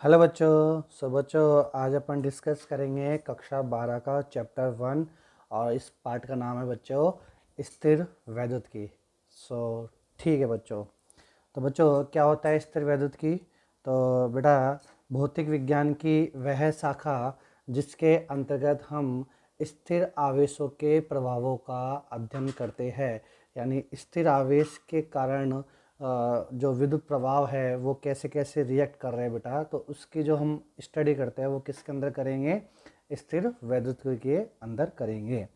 Hello बच्चों। बच्चों आज अपन डिस्कस करेंगे कक्षा 12 का चैप्टर 1 और इस पार्ट का नाम है बच्चों स्थिर वैद्युत की। ठीक है बच्चों। तो बच्चों क्या होता है स्थिर वैद्युत की? तो बेटा भौतिक विज्ञान की वह शाखा जिसके अंतर्गत हम स्थिर आवेशों के प्रभावों का अध्ययन करते हैं, यानी स्थिर आवेश के कारण जो विद्युत प्रभाव है वो कैसे कैसे रिएक्ट कर रहे हैं बेटा, तो उसकी जो हम स्टडी करते हैं वो किसके अंदर करेंगे? स्थिर वैद्युत के अंदर करेंगे।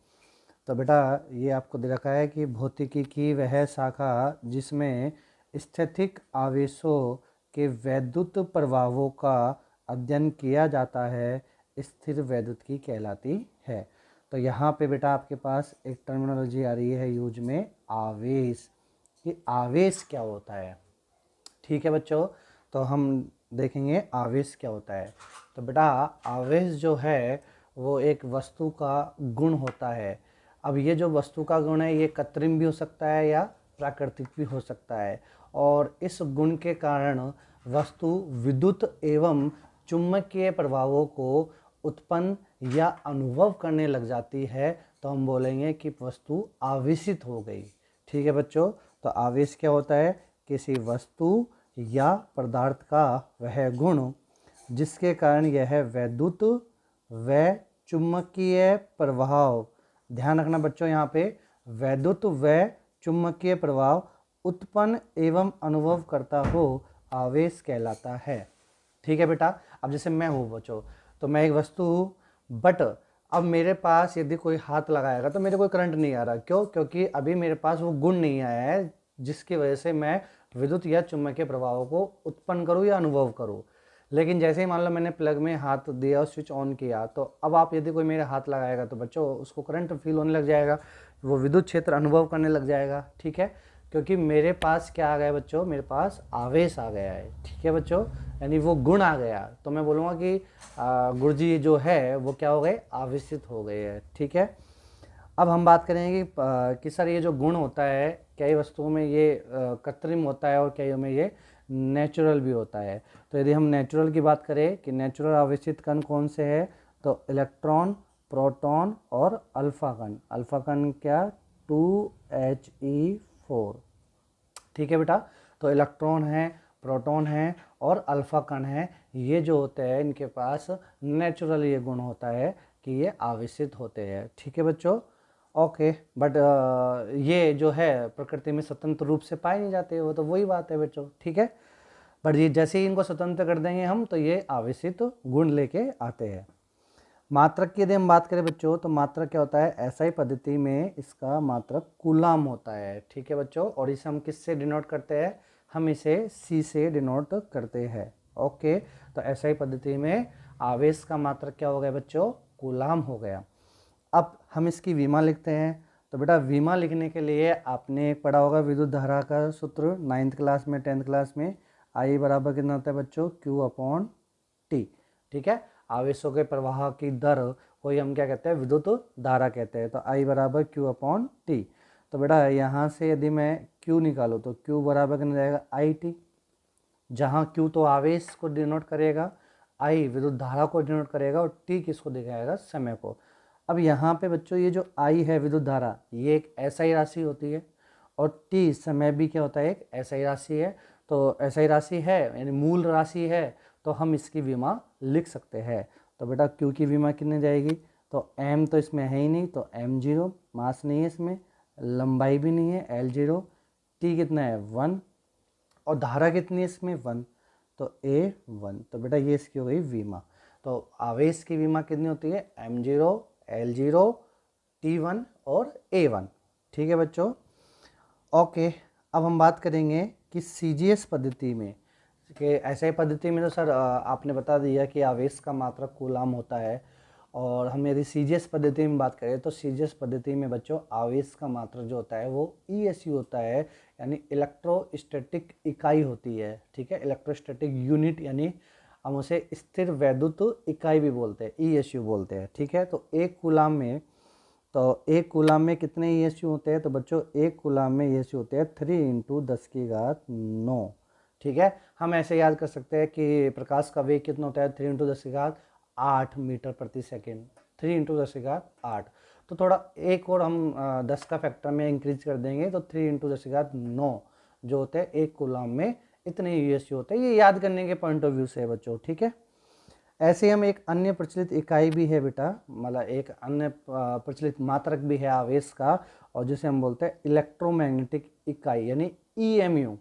तो बेटा ये आपको दे रखा है कि भौतिकी की वह शाखा जिसमें स्थैतिक आवेशों के वैद्युत प्रभावों का अध्ययन किया जाता है स्थिर वैद्युतिकी कहलाती है। तो यहाँ पे बेटा आपके पास एक टर्मिनोलॉजी आ रही है यूज में, आवेश। कि आवेश क्या होता है? ठीक है बच्चों, तो हम देखेंगे आवेश क्या होता है। तो बेटा आवेश जो है वो एक वस्तु का गुण होता है। अब ये जो वस्तु का गुण है ये कृत्रिम भी हो सकता है या प्राकृतिक भी हो सकता है, और इस गुण के कारण वस्तु विद्युत एवं चुंबकीय प्रभावों को उत्पन्न या अनुभव करने लग जाती है, तो हम बोलेंगे कि वस्तु आवेशित हो गई। ठीक है बच्चों, तो आवेश क्या होता है? किसी वस्तु या पदार्थ का वह गुण जिसके कारण यह वैद्युत व चुंबकीय प्रभाव, ध्यान रखना बच्चों यहाँ पे, वैद्युत व चुंबकीय प्रभाव उत्पन्न एवं अनुभव करता हो, आवेश कहलाता है। ठीक है बेटा। अब जैसे मैं हूँ बच्चों, तो मैं एक वस्तु हूँ, बट अब मेरे पास यदि कोई हाथ लगाएगा तो मेरे कोई करंट नहीं आ रहा। क्यों? क्योंकि अभी मेरे पास वो गुण नहीं आया है जिसकी वजह से मैं विद्युत या चुंबकीय प्रभावों को उत्पन्न करूँ या अनुभव करूँ। लेकिन जैसे ही मान लो मैंने प्लग में हाथ दिया और स्विच ऑन किया, तो अब आप यदि कोई मेरे हाथ लगाएगा तो बच्चों उसको करंट फील होने लग जाएगा, वो विद्युत क्षेत्र अनुभव करने लग जाएगा। ठीक है, क्योंकि मेरे पास क्या आ गया बच्चों? मेरे पास आवेश आ गया है। ठीक है बच्चों, यानी वो गुण आ गया, तो मैं बोलूँगा कि गुरुजी जो है वो क्या हो गए? आवेशित हो गए हैं। ठीक है। अब हम बात करेंगे कि सर ये जो गुण होता है कई वस्तुओं में ये कृत्रिम होता है और कई में ये नेचुरल भी होता है। तो यदि हम नेचुरल की बात करें कि नेचुरल आवेशित कण कौन से हैं, तो इलेक्ट्रॉन, प्रोटॉन और अल्फा कण। अल्फा कण क्या? 2He4। ठीक है बेटा। तो इलेक्ट्रॉन है, प्रोटॉन है और अल्फा कण है, ये जो होते हैं इनके पास नेचुरल ये गुण होता है कि ये आवेशित होते हैं। ठीक है बच्चों। ओके, बट ये जो है प्रकृति में स्वतंत्र रूप से पाए नहीं जाते, वो तो वही बात है बच्चों। ठीक है, बट ये जैसे ही इनको स्वतंत्र कर देंगे हम, तो ये आवेशित गुण लेके आते हैं। मात्रक की यदि हम बात करें बच्चों, तो मात्रक क्या होता है? एसआई पद्धति में इसका मात्रक कूलाम होता है। ठीक है बच्चों, और इसे हम किससे डिनोट करते हैं? हम इसे सी से डिनोट करते हैं। ओके, तो एसआई पद्धति में आवेश का मात्रक क्या हो गया बच्चों? कूलाम हो गया। अब हम इसकी विमा लिखते हैं। तो बेटा विमा लिखने के लिए आपने एक पढ़ा होगा विद्युत धारा का सूत्र 9th क्लास में, 10th क्लास में। आई बराबर कितना होता है बच्चों? Q/T। ठीक है, आवेशों के प्रवाह की दर को ही हम क्या कहते हैं? विद्युत धारा कहते हैं। तो आई बराबर Q/T। तो बेटा यहाँ से यदि मैं Q निकालूँ तो Q बराबर कितना जाएगा? IT, जहाँ Q तो आवेश को डिनोट करेगा, I विद्युत धारा को डिनोट करेगा और T किसको दिखाएगा? समय को। अब यहाँ पे बच्चों ये जो I है विद्युत धारा, ये एक SI राशि होती है, और T समय भी क्या होता है? एक SI राशि है। तो SI राशि है यानी मूल राशि है, तो हम इसकी विमा लिख सकते हैं। तो बेटा Q की विमा कितने जाएगी? तो M तो इसमें है ही नहीं, तो M0, मास नहीं है इसमें, लंबाई भी नहीं है, L0, T कितना है? 1, और धारा कितनी है इसमें? 1, तो A1। तो बेटा ये इसकी हो गई विमा। तो आवेश की विमा कितनी होती है? M0, L0, T1 और A1। ठीक है बच्चों। ओके, अब हम बात करेंगे कि CGS पद्धति में, कि ऐसे पद्धति में तो सर आपने बता दिया कि आवेश का मात्रक कूलाम होता है, और हम यदि CGS पद्धति में बात करें तो CGS पद्धति में बच्चों आवेश का मात्रक जो होता है वो ESU होता है, यानी इलेक्ट्रोस्टैटिक इकाई होती है। ठीक है, इलेक्ट्रोस्टैटिक यूनिट, यानी हम उसे स्थिर वैद्युत इकाई भी बोलते हैं, ESU बोलते हैं। ठीक है, तो एक कूलाम में, तो एक कूलाम में कितने ESU होते हैं? तो बच्चों एक कूलाम में ESU होते हैं 3 × 10⁹। ठीक है, हम ऐसे याद कर सकते हैं कि प्रकाश का वेग कितना होता है, 3 × 10⁸ मीटर प्रति सेकेंड, 3 × 10⁸। तो थोड़ा एक और हम 10 का फैक्टर में इंक्रीज कर देंगे तो 3 × 10⁹ जो होते हैं 1 कूलाम में इतने यूएसयू होते हैं। ये याद करने के पॉइंट ऑफ व्यू से है बच्चों, ठीक है। ऐसे हम एक अन्य प्रचलित इकाई भी है बेटा, मतलब एक अन्य प्रचलित मात्रक भी है आवेश का, और जिसे हम बोलते हैं इलेक्ट्रोमैग्नेटिक इकाई यानी ईएमयू।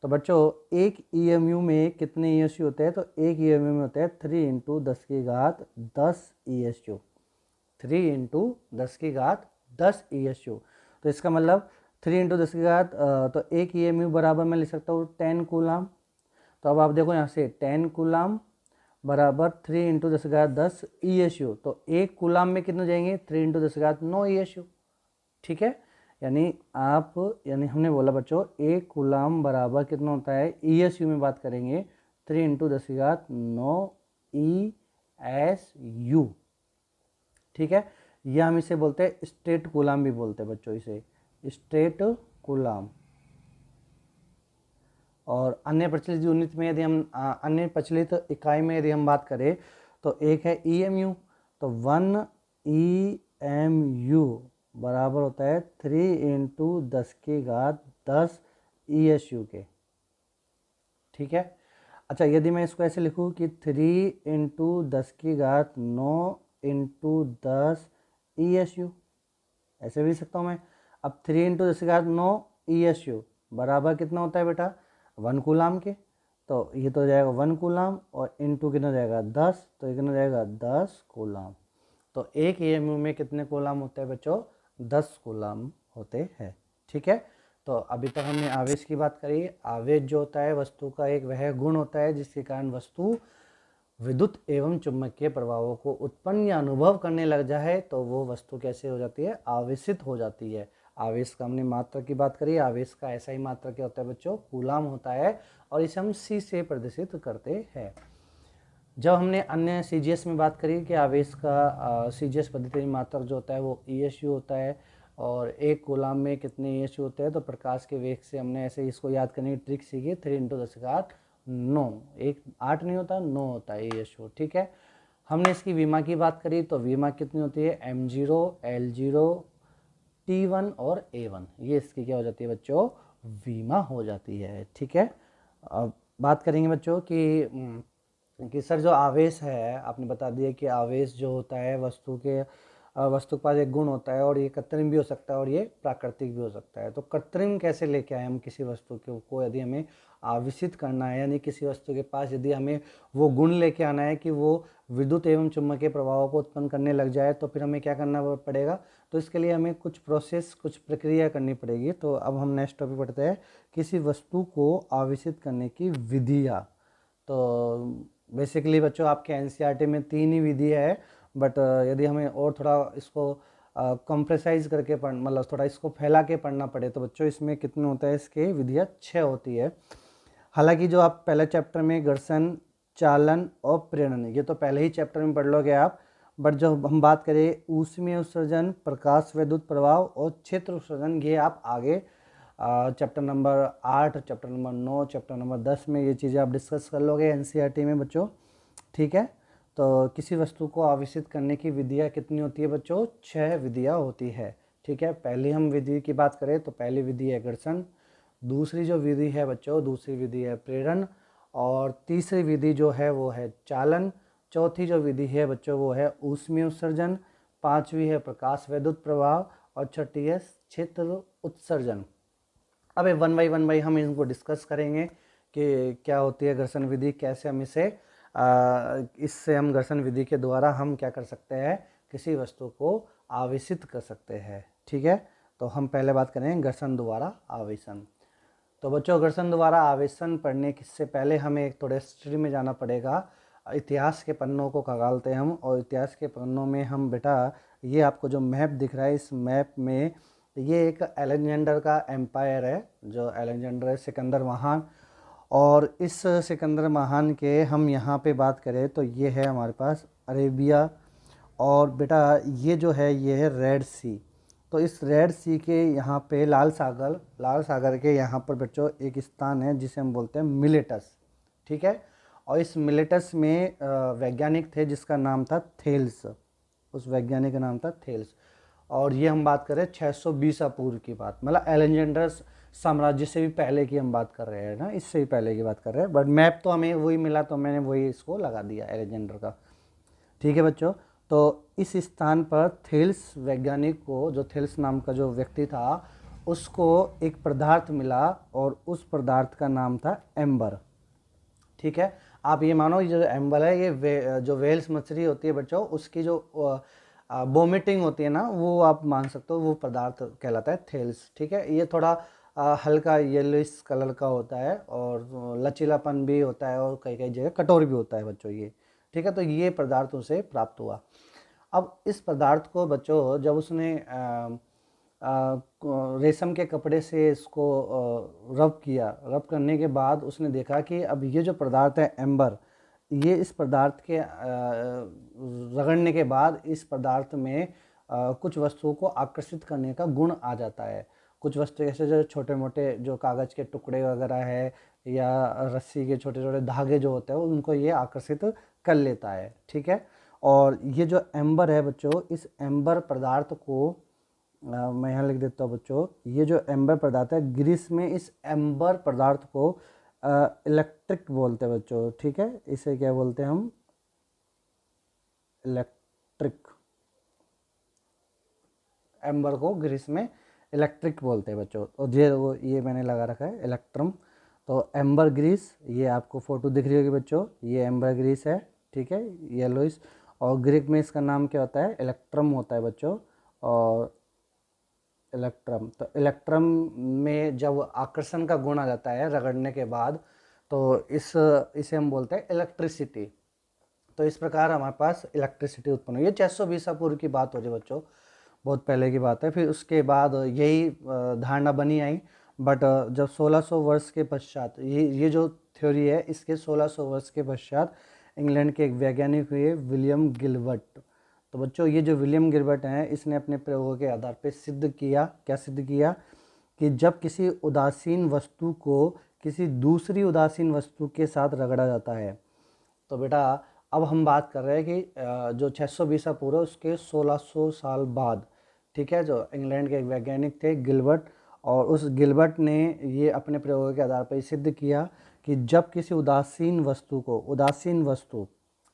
तो बच्चों एक ईएमयू में कितने ईएसयू होते हैं, तो एक ईएमयू में होते हैं 3 × 10⁻10 ईएसयू, 3 × 10⁻10 ईएसयू। तो इसका मतलब 3 × 10 तो एक ईएमयू बराबर मैं लिख सकता हूँ 10 कूलाम। तो अब आप देखो यहाँ से 10 कूलाम बराबर 3 × 10⁻10 ईएसयू। तो एक कूलाम में कितने जाएंगे, 3 × 10⁻9 ईएसयू, ठीक है। यानी हमने बोला बच्चों एक कूलाम बराबर कितना होता है, ईएसयू में बात करेंगे 3 × 10⁻9 ईएसयू, ठीक है। या हम इसे बोलते हैं स्टेट कूलाम भी बोलते हैं बच्चों, इसे स्टेट कूलाम। और अन्य प्रचलित यूनिट में यदि हम अन्य प्रचलित इकाई में यदि हम बात करें तो एक है ईएमयू। तो 1 ईएमयू बराबर होता है 3 × 10⁻10 ईएसयू के, ठीक है। अच्छा, यदि मैं इसको ऐसे लिखूं कि 3 × 10⁹ × 10 ईएसयू, ऐसे भी लिख सकता हूँ मैं। अब 3 × 10⁹ ईएसयू बराबर कितना होता है बेटा, 1 कूलाम के। तो ये तो हो जाएगा 1 कूलाम और इनटू कितना जाएगा 10, तो ये कितना जाएगा 10 कूलाम। तो एक ईएमयू में कितने कूलाम होते हैं बच्चों, 10 कूलाम होते हैं, ठीक है। तो अभी तक हमने आवेश की बात करी। आवेश जो होता है वस्तु का एक वह गुण होता है जिसके कारण वस्तु विद्युत एवं चुंबकीय प्रभावों को उत्पन्न या अनुभव करने लग जाए तो वो वस्तु कैसे हो जाती है, आवेशित हो जाती है। आवेश का हमने मात्रा की बात करी, आवेश का ऐसा ही मात्रा क्या होता है बच्चों, कूलाम होता है, और इसे हम सी से प्रदर्शित करते हैं। जब हमने अन्य सीजीएस में बात करी कि आवेश का सीजीएस पद्धति में मात्रक जो होता है वो ईएसयू होता है, और एक कूलाम में कितने ईएसयू होते हैं, तो प्रकाश के वेग से हमने ऐसे इसको याद करने की ट्रिक सीखी, 3 × 10⁹ एक 8 नहीं होता, 9 होता है ईएसयू, ठीक है। हमने इसकी विमा की बात करी तो विमा कितनी होती है, m0, l0, t1 और a1, ये इसकी क्या हो जाती है बच्चों, विमा हो जाती है, ठीक है। अब बात करेंगे बच्चों कि सर जो आवेश है, आपने बता दिया कि आवेश जो होता है वस्तु के पास एक गुण होता है, और ये कृत्रिम भी हो सकता है और ये प्राकृतिक भी हो सकता है। तो कृत्रिम कैसे लेके आए हम किसी वस्तु को यदि हमें आवेशित करना है, यानी किसी वस्तु के पास यदि हमें वो गुण लेके आना है कि वो विद्युत एवं चुंबकीय प्रभावों को उत्पन्न करने लग जाए, तो फिर हमें क्या करना पड़ेगा, तो इसके लिए हमें कुछ प्रोसेस, कुछ प्रक्रिया करनी पड़ेगी। तो अब हम नेक्स्ट टॉपिक पढ़ते हैं, किसी वस्तु को आवेशित करने की विधियाँ। तो बेसिकली बच्चों आपके एनसीईआरटी में 3 ही विधि है, बट यदि हमें और थोड़ा इसको कंप्रेसाइज करके मतलब थोड़ा इसको फैला के पढ़ना पड़े तो बच्चों इसमें कितने होता है, इसके विधियाँ 6 होती है। हालांकि जो आप पहले चैप्टर में घर्षण, चालन और प्रेरण, ये तो पहले ही चैप्टर में पढ़ लोगे आप, बट जब हम बात करें ऊष्मीय उत्सर्जन, प्रकाश विद्युत प्रभाव और क्षेत्र उत्सर्जन, ये आप आगे chapter number 8, chapter number 9, chapter number 10 में ये चीज़ें आप डिस्कस कर लोगे एनसीईआरटी में बच्चों, ठीक है। तो किसी वस्तु को आवेशित करने की विधियाँ कितनी होती है बच्चों, 6 विधियाँ होती है, ठीक है। पहली हम विधि की बात करें तो पहली विधि है घर्षण, दूसरी जो विधि है बच्चों, दूसरी विधि है प्रेरण, और तीसरी विधि जो है वो है चालन, चौथी जो विधि है बच्चों वो है ऊष्मीय उत्सर्जन, पांचवी है प्रकाश विद्युत प्रभाव, और छठी है क्षेत्र उत्सर्जन। अब 1 बाई 1 हम इनको डिस्कस करेंगे कि क्या होती है घर्षण विधि, कैसे हम इससे हम घर्षण विधि के द्वारा हम क्या कर सकते हैं, किसी वस्तु को आवेशित कर सकते हैं, ठीक है। तो हम पहले बात करेंगे घर्षण द्वारा आवेशन। तो बच्चों घर्षण द्वारा आवेशन पढ़ने से पहले हमें एक थोड़े हिस्ट्री में जाना पड़ेगा, इतिहास के पन्नों को खगालते हैं हम, और इतिहास के पन्नों में हम बेटा ये आपको जो मैप दिख रहा है, इस मैप में ये एक अलेक्जेंडर का एम्पायर है, जो अलेक्जेंडर है सिकंदर महान, और इस सिकंदर महान के हम यहाँ पे बात करें तो ये है हमारे पास अरेबिया, और बेटा ये जो है ये है रेड सी, तो इस रेड सी के यहाँ पे लाल सागर के यहाँ पर बच्चों एक स्थान है जिसे हम बोलते हैं मिलेटस, ठीक है। और इस मिलेटस में वैज्ञानिक थे जिसका नाम था थेल्स, उस वैज्ञानिक का नाम था थेल्स। और ये हम बात कर रहे हैं 620 ईसा पूर्व की बात, मतलब एलेक्जेंडर साम्राज्य से भी पहले की हम बात कर रहे हैं ना, इससे भी पहले की बात कर रहे हैं। बट मैप तो हमें वही मिला तो मैंने वही इसको लगा दिया एलेक्जेंडर का, ठीक है बच्चों। तो इस स्थान पर थेल्स वैज्ञानिक को, जो थेल्स नाम का जो व्यक्ति था, उसको एक पदार्थ मिला और उस पदार्थ का नाम था एम्बर, ठीक है। आप ये मानो ये जो एम्बर है ये जो वेल्स मछली होती है बच्चों, उसकी जो वोमिटिंग होती है ना, वो आप मान सकते हो वो पदार्थ कहलाता है थेल्स, ठीक है। ये थोड़ा हल्का येलोइश कलर का होता है और लचीलापन भी होता है और कई कई जगह कठोर भी होता है बच्चों ये, ठीक है। तो ये पदार्थ उसे प्राप्त हुआ। अब इस पदार्थ को बच्चों जब उसने रेशम के कपड़े से इसको रब करने के बाद उसने देखा कि अब ये जो पदार्थ है एम्बर, ये इस पदार्थ के रगड़ने के बाद इस पदार्थ में कुछ वस्तुओं को आकर्षित करने का गुण आ जाता है। कुछ वस्तु ऐसे जो छोटे मोटे जो कागज़ के टुकड़े वगैरह है या रस्सी के छोटे छोटे धागे जो होते हैं उनको ये आकर्षित कर लेता है, ठीक है। और ये जो एम्बर है बच्चों, इस एम्बर पदार्थ को मैं यहाँ लिख देता हूँ बच्चों, ये जो एम्बर पदार्थ है ग्रीस में इस एम्बर पदार्थ को इलेक्ट्रिक बोलते हैं बच्चों, ठीक है। इसे क्या बोलते हैं हम, इलेक्ट्रिक, एम्बर को ग्रीस में इलेक्ट्रिक बोलते हैं बच्चों। और ये मैंने लगा रखा है इलेक्ट्रम। तो एम्बर ग्रीस, ये आपको फोटो दिख रही होगी बच्चों, ये एम्बर ग्रीस है, ठीक है, येलोइस। और ग्रीक में इसका नाम क्या होता है, इलेक्ट्रम होता है बच्चों। और इलेक्ट्रम, तो इलेक्ट्रम में जब आकर्षण का गुण आ जाता है रगड़ने के बाद, तो इसे हम बोलते हैं इलेक्ट्रिसिटी। तो इस प्रकार हमारे पास इलेक्ट्रिसिटी उत्पन्न हुई। ये 620 ईसा पूर्व की बात हो रही है बच्चों, बहुत पहले की बात है। फिर उसके बाद यही धारणा बनी आई। बट जब 1600 वर्ष के पश्चात ये जो थ्योरी है, इसके 1600 वर्ष के पश्चात इंग्लैंड के एक वैज्ञानिक हुए विलियम गिलबर्ट। तो बच्चों ये जो विलियम गिलबर्ट हैं, इसने अपने प्रयोगों के आधार पर सिद्ध किया, क्या सिद्ध किया, कि जब किसी उदासीन वस्तु को किसी दूसरी उदासीन वस्तु के साथ रगड़ा जाता है, तो बेटा अब हम बात कर रहे हैं कि जो 620 ईसा पूर्व उसके 1600 साल बाद, ठीक है, जो इंग्लैंड के एक वैज्ञानिक थे गिलबर्ट, और उस गिलबर्ट ने ये अपने प्रयोगों के आधार पर सिद्ध किया कि जब किसी उदासीन वस्तु को, उदासीन वस्तु,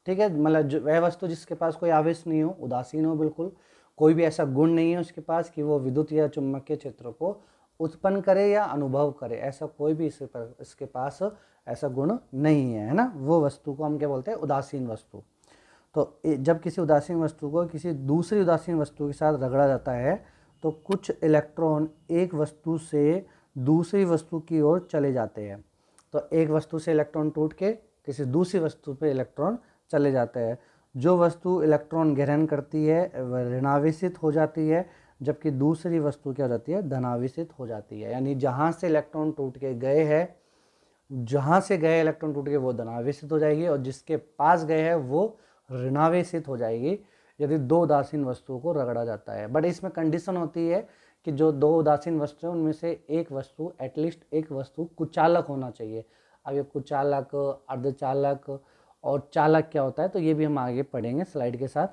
ठीक है, मतलब वह वस्तु जिसके पास कोई आवेश नहीं हो, उदासीन हो, बिल्कुल कोई भी ऐसा गुण नहीं है उसके पास कि वो विद्युत या चुंबकीय क्षेत्र को उत्पन्न करे या अनुभव करे, ऐसा कोई भी इसके पास ऐसा गुण नहीं है ना, वो वस्तु को हम क्या बोलते हैं, उदासीन वस्तु। तो जब किसी उदासीन वस्तु को किसी दूसरी उदासीन वस्तु के साथ रगड़ा जाता है, तो कुछ इलेक्ट्रॉन एक वस्तु से दूसरी वस्तु की ओर चले जाते हैं। तो एक वस्तु से इलेक्ट्रॉन टूट के किसी दूसरी वस्तु पे इलेक्ट्रॉन चले जाते हैं। जो वस्तु इलेक्ट्रॉन ग्रहण करती है वह ऋणावेशित हो जाती है, जबकि दूसरी वस्तु क्या हो जाती है, धनावेशित हो जाती है। यानी जहाँ से इलेक्ट्रॉन टूट के गए हैं, जहाँ से गए इलेक्ट्रॉन टूट के वो धनावेशित हो जाएगी, और जिसके पास गए हैं वो ऋणावेशित हो जाएगी यदि दो उदासीन वस्तुओं को रगड़ा जाता है। बट इसमें कंडीशन होती है कि जो दो उदासीन वस्तु हैं उनमें से एक वस्तु, एटलीस्ट एक वस्तु कुचालक होना चाहिए। अब ये कुचालक, अर्धचालक और चालक क्या होता है, तो ये भी हम आगे पढ़ेंगे स्लाइड के साथ,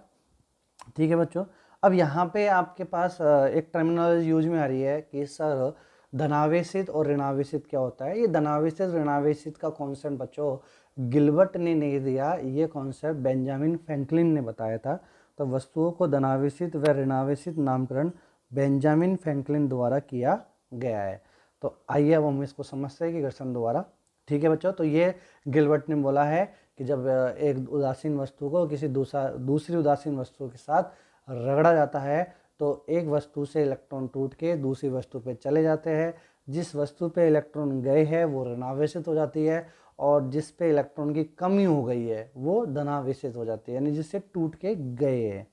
ठीक है बच्चों। अब यहाँ पे आपके पास एक टर्मिनोलॉजी यूज में आ रही है कि सर धनावेशित और ऋणावेशित क्या होता है। ये धनावेशित ऋणावेशित का कॉन्सेप्ट बच्चों गिलबर्ट ने नहीं दिया, ये कॉन्सेप्ट बेंजामिन फ्रैंकलिन ने बताया था। तो वस्तुओं को धनावेशित व ऋणावेशित नामकरण बेंजामिन फ्रैंकलिन द्वारा किया गया है। तो आइए अब हम इसको समझते हैं कि घर्षण द्वारा, ठीक है बच्चों। तो ये गिलबर्ट ने बोला है कि जब एक उदासीन वस्तु को किसी दूसरी उदासीन वस्तु के साथ रगड़ा जाता है, तो एक वस्तु से इलेक्ट्रॉन टूट के दूसरी वस्तु पे चले जाते हैं। जिस वस्तु पे इलेक्ट्रॉन गए हैं वो ऋणावेशित हो जाती है, और जिस पे इलेक्ट्रॉन की कमी हो गई है वो धनावेशित हो जाती है, यानी जिससे टूट के गए हैं,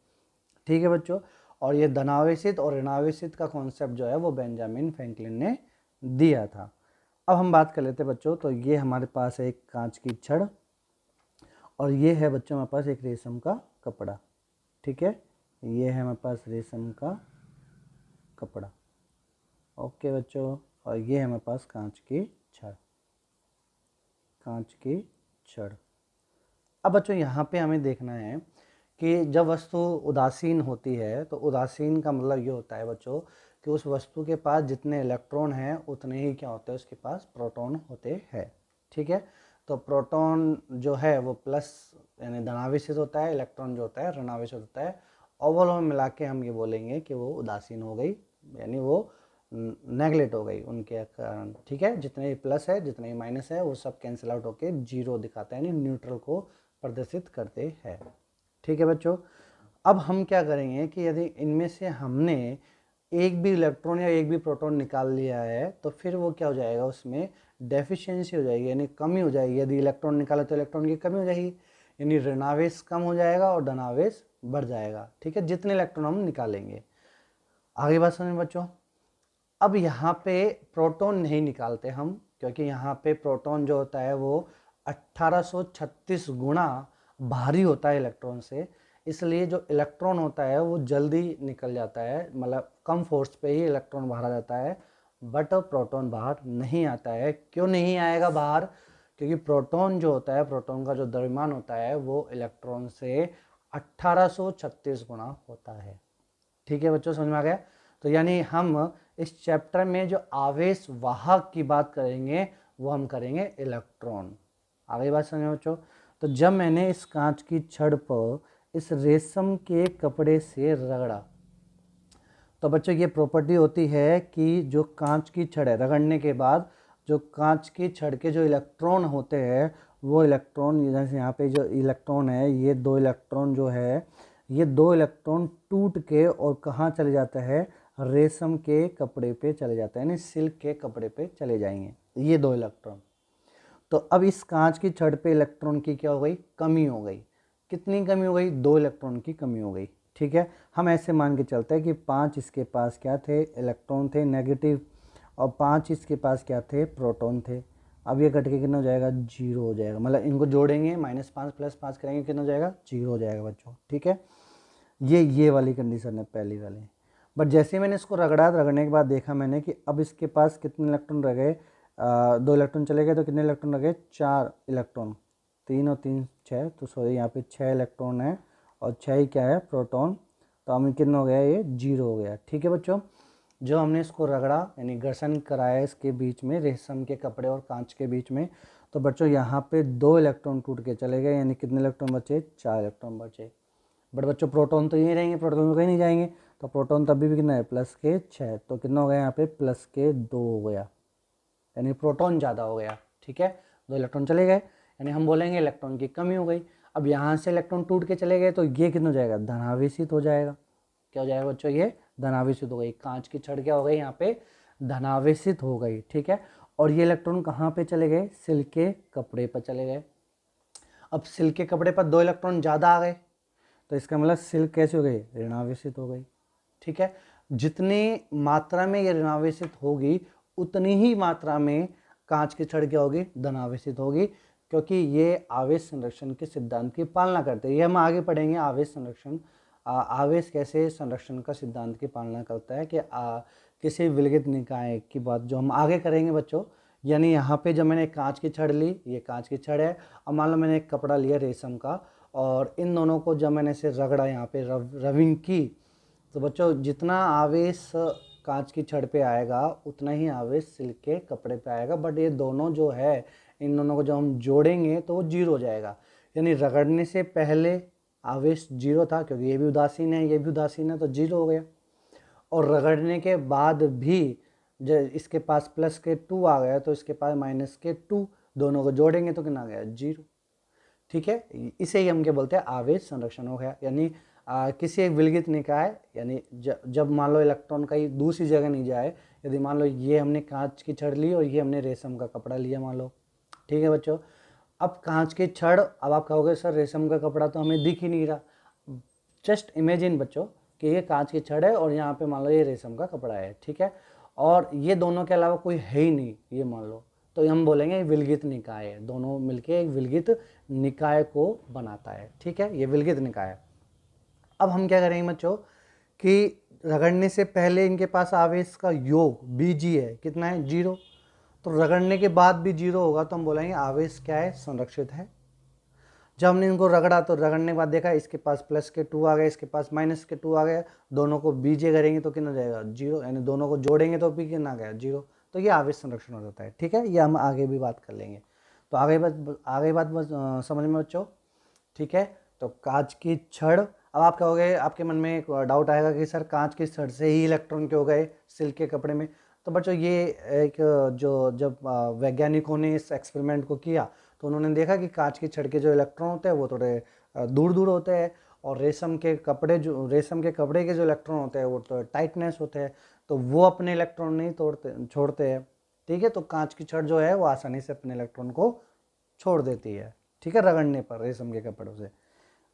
ठीक है बच्चों। और ये धनावेशित और ऋणावेशित का कॉन्सेप्ट जो है वो बेंजामिन फ्रैंकलिन ने दिया था। अब हम बात कर लेते हैं बच्चों, तो ये हमारे पास है एक कांच की छड़, और ये है बच्चों हमारे पास एक रेशम का कपड़ा, ठीक है, ये है हमारे पास रेशम का कपड़ा। ओके बच्चों, और ये है हमारे पास कांच की छड़, कांच की छड़। अब बच्चों यहाँ पे हमें देखना है कि जब वस्तु उदासीन होती है तो उदासीन का मतलब ये होता है बच्चों कि उस वस्तु के पास जितने इलेक्ट्रॉन हैं उतने ही क्या होते हैं, उसके पास प्रोटॉन होते हैं। ठीक है, तो प्रोटॉन जो है वो प्लस यानी धनावेशित होता है, इलेक्ट्रॉन जो होता है ऋणावेशित होता है। ओवरऑल मिला के हम ये बोलेंगे कि वो उदासीन हो गई, यानी वो नेगलेक्ट हो गई उनके कारण। ठीक है, जितने ही प्लस है जितने ही माइनस है वो सब कैंसिल आउट होके जीरो दिखाता है, यानी न्यूट्रल को प्रदर्शित करते हैं। ठीक है बच्चों, अब हम क्या करेंगे कि यदि इनमें से हमने एक भी इलेक्ट्रॉन या एक भी प्रोटॉन निकाल लिया है तो फिर वो क्या हो जाएगा, उसमें डेफिशिएंसी हो जाएगी, यानी कमी हो जाएगी। यदि इलेक्ट्रॉन निकाले तो इलेक्ट्रॉन की कमी हो जाएगी, यानी ऋणावेश कम हो जाएगा और धनावेश बढ़ जाएगा। ठीक है, जितने इलेक्ट्रॉन हम निकालेंगे। आगे बात समझ बच्चों। अब यहाँ पे प्रोटॉन नहीं निकालते हम, क्योंकि यहाँ पे प्रोटॉन जो होता है वो 1836 गुना भारी होता है इलेक्ट्रॉन से, इसलिए जो इलेक्ट्रॉन होता है वो जल्दी निकल जाता है, मतलब कम फोर्स पे ही इलेक्ट्रॉन बाहर आ जाता है, बट प्रोटॉन बाहर नहीं आता है। क्यों नहीं आएगा बाहर? क्योंकि प्रोटॉन जो होता है, प्रोटॉन का जो द्रव्यमान होता है वो इलेक्ट्रॉन से 1836 गुना होता है। ठीक है बच्चों, समझ में आ गया? तो यानी हम इस चैप्टर में जो आवेश वाहक की बात करेंगे वो हम करेंगे इलेक्ट्रॉन। आगे बात समझ में बच्चों। तो जब मैंने इस कांच की छड़ पर इस रेशम के कपड़े से रगड़ा, तो बच्चों ये प्रॉपर्टी होती है कि जो कांच की छड़ है, रगड़ने के बाद जो कांच की छड़ के जो इलेक्ट्रॉन होते हैं वो इलेक्ट्रॉन, जैसे यहाँ पे जो इलेक्ट्रॉन है, ये दो इलेक्ट्रॉन जो है, ये दो इलेक्ट्रॉन टूट के और कहाँ चले जाता है, रेशम के कपड़े पे चले जाता है, यानी सिल्क के कपड़े पे चले जाएंगे ये दो इलेक्ट्रॉन। तो अब इस कांच की छड़ पे इलेक्ट्रॉन की क्या हो गई, कमी हो गई। कितनी कमी हो गई? 2 इलेक्ट्रॉन की कमी हो गई। ठीक है, हम ऐसे मान के चलते हैं कि 5 इसके पास क्या थे, इलेक्ट्रॉन थे नेगेटिव, और 5 इसके पास क्या थे, प्रोटॉन थे। अब ये कट के कितना हो जाएगा, 0 हो जाएगा, मतलब इनको जोड़ेंगे -5 + 5 करेंगे कितना हो जाएगा, 0 हो जाएगा बच्चों। ठीक है, ये वाली कंडीशन है पहली वाली। बट जैसे ही मैंने इसको रगड़ने के बाद देखा मैंने कि अब इसके पास कितने इलेक्ट्रॉन रह गए, 2 इलेक्ट्रॉन चले गए, तो कितने इलेक्ट्रॉन रह गए, 4 इलेक्ट्रॉन, 3 और 3 6, तो सॉरी यहाँ पे 6 इलेक्ट्रॉन है और 6 ही क्या है, प्रोटॉन। तो हमें कितना हो गया, ये 0 हो गया। ठीक है बच्चों, जो हमने इसको रगड़ा यानी घर्षण कराया इसके बीच में, रेशम के कपड़े और कांच के बीच में, तो बच्चों यहाँ पे 2 इलेक्ट्रॉन टूट के चले गए, यानी कितने इलेक्ट्रॉन बचे, 4 इलेक्ट्रॉन बचे। बट बच्चों प्रोटॉन तो यहीं रहेंगे, प्रोटॉन तो कहीं नहीं जाएंगे, तो प्रोटॉन तभी भी कितना है, +6, तो कितना हो गया यहाँ पे, +2 हो गया, यानी प्रोटॉन ज़्यादा हो गया। ठीक है, 2 इलेक्ट्रॉन चले गए, यानी हम बोलेंगे इलेक्ट्रॉन की कमी हो गई। अब यहाँ से इलेक्ट्रॉन टूट के चले गए तो ये कितना हो जाएगा, धनावेशित हो जाएगा। क्या हो जाएगा बच्चों, ये धनावेशित हो गई। कांच की छड़ क्या हो गई, यहाँ पे धनावेशित हो गई। ठीक है, और ये इलेक्ट्रॉन कहाँ पे चले गए, सिल्क के कपड़े पर चले गए। अब सिल्क के कपड़े पर 2 इलेक्ट्रॉन ज़्यादा आ गए, तो इसका मतलब सिल्क कैसे हो गई, ऋणावेशित हो गई। ठीक है, जितनी मात्रा में ये ऋणावेशित होगी उतनी ही मात्रा में कांच की छड़ क्या होगी, धनावेशित होगी, क्योंकि ये आवेश संरक्षण के सिद्धांत की पालना करते हैं। ये हम आगे पढ़ेंगे, आवेश संरक्षण, आवेश कैसे संरक्षण का सिद्धांत की पालना करता है, कि किसी विलगित निकाय की बात जो हम आगे करेंगे बच्चों। यानी यहाँ पे जब मैंने कांच की छड़ ली, ये कांच की छड़ है, और मान लो मैंने एक कपड़ा लिया रेशम का, और इन दोनों को जब मैंने इसे रगड़ा, यहाँ पे रविंग की, तो बच्चों जितना आवेश कांच की छड़ पे आएगा उतना ही आवेश सिल्क के कपड़े पे आएगा। बट ये दोनों जो है, इन दोनों को जब हम जोड़ेंगे तो वो 0 हो जाएगा, यानी रगड़ने से पहले आवेश 0 था, क्योंकि ये भी उदासीन है ये भी उदासीन है, तो 0 हो गया। और रगड़ने के बाद भी जब इसके पास +2 आ गया तो इसके पास -2, दोनों को जोड़ेंगे तो कितना आ गया, 0। ठीक है, इसे ही हम क्या बोलते हैं, आवेश संरक्षण हो गया। यानी किसी एक विलगित निकाय, यानी जब मान लो इलेक्ट्रॉन कहीं दूसरी जगह नहीं जाए, यदि मान लो ये हमने कांच की छड़ ली और ये हमने रेशम का कपड़ा लिया मान लो। ठीक है बच्चों, अब कांच की छड़, अब आप कहोगे सर रेशम का कपड़ा तो हमें दिख ही नहीं रहा। जस्ट इमेजिन बच्चों कि ये कांच की छड़ है और यहाँ पे मान लो ये रेशम का कपड़ा है। ठीक है, और ये दोनों के अलावा कोई है ही नहीं, ये मान लो, तो हम बोलेंगे विलगित निकाय है, दोनों मिलके एक विलगित निकाय को बनाता है। ठीक है, ये विलगित निकाय है। अब हम क्या करेंगे बच्चों कि रगड़ने से पहले इनके पास आवेश का योग Bg है, कितना है 0। तो रगड़ने के बाद भी 0 होगा तो हम बोलेंगे आवेश क्या है, संरक्षित है। जब हमने इनको रगड़ा तो रगड़ने के बाद देखा इसके पास प्लस के 2 आ गए, इसके पास माइनस के 2 आ गए, दोनों को बीजे करेंगे तो कितना जाएगा 0, यानी दोनों को जोड़ेंगे तो भी कितना आ गया 0। तो ये आवेश संरक्षण हो जाता है। ठीक है, ये हम आगे भी बात कर लेंगे। तो आगे बात समझ में बच्चों। ठीक है, तो कांच की छड़, अब आप कहोगे, आपके मन में एक डाउट आएगा कि सर कांच की छड़ से ही इलेक्ट्रॉन क्यों गए सिल्क के कपड़े में। तो बच्चों ये एक जो जब वैज्ञानिकों ने इस एक्सपेरिमेंट को किया तो उन्होंने देखा कि कांच की छड़ के जो इलेक्ट्रॉन होते हैं वो थोड़े दूर दूर होते हैं, और रेशम के कपड़े के जो इलेक्ट्रॉन होते हैं वो तो टाइटनेस होते हैं, तो वो अपने इलेक्ट्रॉन नहीं छोड़ते हैं। ठीक है, तो कांच की छड़ जो है वो आसानी से अपने इलेक्ट्रॉन को छोड़ देती है। ठीक है, रगड़ने पर रेशम के कपड़ों से।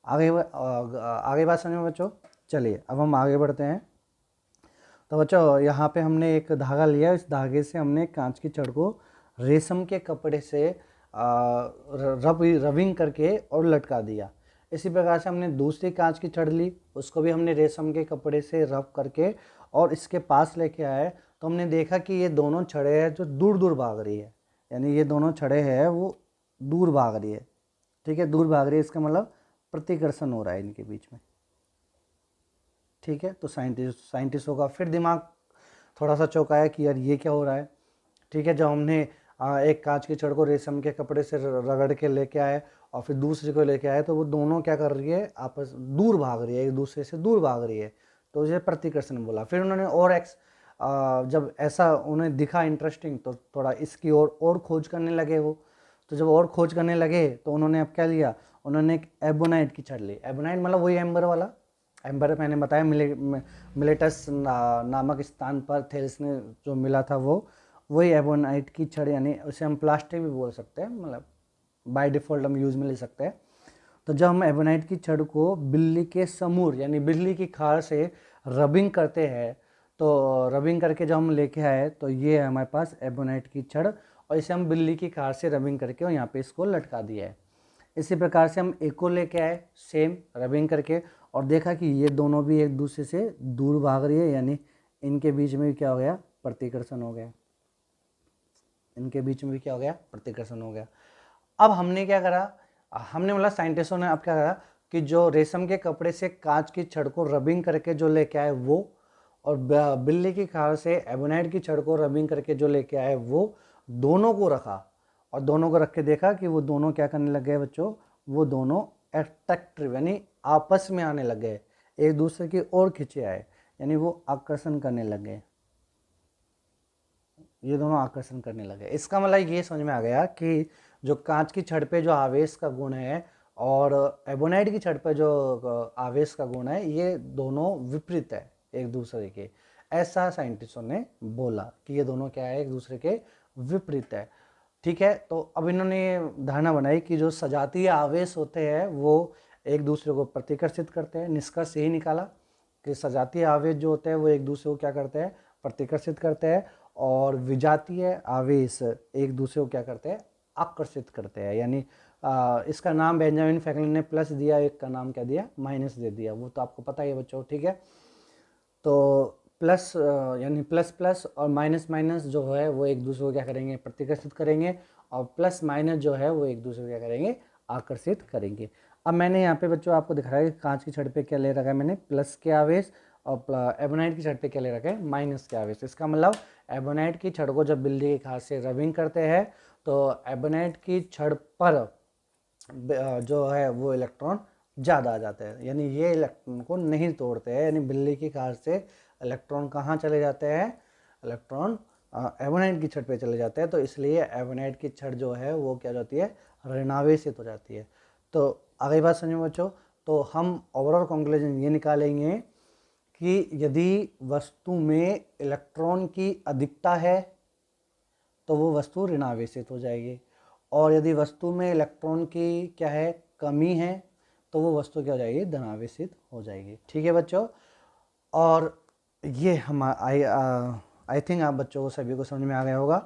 आगे बात समझ में बच्चों। चलिए अब हम आगे बढ़ते हैं। तो बच्चों यहाँ पे हमने एक धागा लिया, इस धागे से हमने कांच की छड़ को रेशम के कपड़े से रबिंग करके और लटका दिया। इसी प्रकार से हमने दूसरी कांच की छड़ ली, उसको भी हमने रेशम के कपड़े से रब करके और इसके पास लेके आए, तो हमने देखा कि ये दोनों छड़ें हैं जो दूर दूर भाग रही है, यानी ये दोनों छड़ें हैं वो दूर भाग रही है। ठीक है, दूर भाग रही है, इसका मतलब प्रतिकर्षण हो रहा है इनके बीच में। ठीक है, तो साइंटिस्टों का फिर दिमाग थोड़ा सा चौंकाया कि यार ये क्या हो रहा है। ठीक है, जब हमने एक कांच की छड़ को रेशम के कपड़े से रगड़ के लेके आए और फिर दूसरे को लेके आए, तो वो दोनों क्या कर रही है, आपस दूर भाग रही है, एक दूसरे से दूर भाग रही है, तो ये प्रतिकर्षण बोला। फिर उन्होंने जब ऐसा उन्हें दिखा इंटरेस्टिंग तो थोड़ा इसकी और खोज करने लगे वो। तो जब और खोज करने लगे तो उन्होंने अब क्या लिया, उन्होंने एक एबोनाइट की छड़ ली। एबोनाइट मतलब वही एम्बर वाला, एम्बर मैंने बताया मिलेटस नामक स्थान पर थेल्स ने जो मिला था वो वही एबोनाइट की छड़, यानी उसे हम प्लास्टिक भी बोल सकते हैं, मतलब बाय डिफ़ॉल्ट हम यूज़ में ले सकते हैं। तो जब हम एबोनाइट की छड़ को बिल्ली के समूर यानी बिल्ली की खाल से रबिंग करते हैं, तो रबिंग करके जब हम लेके आए तो ये है हमारे पास एबोनाइट की छड़, और इसे हम बिल्ली की खाल से रबिंग करके और यहाँ पे इसको लटका दिया है। इसी प्रकार से हम एक को लेके आए सेम रबिंग करके और देखा कि ये दोनों भी एक दूसरे से दूर भाग रही है, यानी इनके बीच में भी क्या हो गया, प्रतिकर्षण हो गया। इनके बीच में भी क्या हो गया, प्रतिकर्षण हो गया। अब हमने क्या करा, हमने मतलब साइंटिस्टों ने अब क्या करा कि जो रेशम के कपड़े से कांच की छड़ को रबिंग करके जो लेके आए वो, और बिल्ली की खाल से एबोनाइट की छड़ को रबिंग करके जो लेके आए वो, दोनों को रखा और दोनों को रख के देखा कि वो दोनों क्या करने लग गए बच्चों, वो दोनों अट्रैक्टिव यानी आपस में आने लग गए, एक दूसरे की ओर खिंचे आए, यानी वो आकर्षण करने लग गए, ये दोनों आकर्षण करने लगे। इसका मतलब ये समझ में आ गया कि जो कांच की छड़ पे जो आवेश का गुण है और एबोनाइट की छड़ पे जो आवेश का गुण है, ये दोनों विपरीत है एक दूसरे के। ऐसा साइंटिस्टों ने बोला कि ये दोनों क्या है, एक दूसरे के विपरीत है। ठीक है, तो अब इन्होंने धारणा बनाई कि जो सजातीय आवेश होते हैं वो एक दूसरे को प्रतिकर्षित करते हैं। निष्कर्ष यही निकाला कि सजातीय आवेश जो होते हैं वो एक दूसरे को क्या करते हैं, प्रतिकर्षित करते हैं, और विजातीय आवेश एक दूसरे को क्या करते हैं, आकर्षित करते हैं। यानी इसका नाम बेंजामिन फ्रैंकलिन ने प्लस दिया, एक का नाम क्या दिया, माइनस दे दिया, वो तो आपको पता ही है बच्चों। ठीक है, तो प्लस यानी प्लस प्लस और माइनस माइनस जो है वो एक दूसरे को क्या करेंगे, प्रतिकर्षित करेंगे, और प्लस माइनस जो है वो एक दूसरे को क्या करेंगे, आकर्षित करेंगे। अब मैंने यहाँ पे बच्चों आपको दिखाया कि कांच की छड़ पे क्या ले रखा है मैंने, प्लस के आवेश, और एबोनाइट की छड़ पे क्या ले रखा है, माइनस के आवेश। इसका मतलब एबोनाइट की छड़ को जब बिल्ली के खाल से रबिंग करते हैं तो एबोनाइट की छड़ पर जो है वो इलेक्ट्रॉन ज़्यादा आ जाते हैं, यानी ये इलेक्ट्रॉन को नहीं तोड़ते हैं, यानी बिल्ली की खाल से इलेक्ट्रॉन कहाँ चले जाते हैं, इलेक्ट्रॉन एबोनाइट की छड़ पे चले जाते हैं, तो इसलिए एबोनाइट की छड़ जो है वो क्या जाती है, ऋणावेशित हो जाती है। तो आगे बात समझो बच्चों, तो हम ओवरऑल कंक्लूजन ये निकालेंगे कि यदि वस्तु में इलेक्ट्रॉन की अधिकता है तो वो वस्तु ऋणावेशित हो जाएगी, और यदि वस्तु में इलेक्ट्रॉन की क्या है, कमी है, तो वो वस्तु क्या हो जाएगी, धनावेशित हो जाएगी। ठीक है बच्चों, और ये हम आई थिंक आप बच्चों को सभी को समझ में आ गया होगा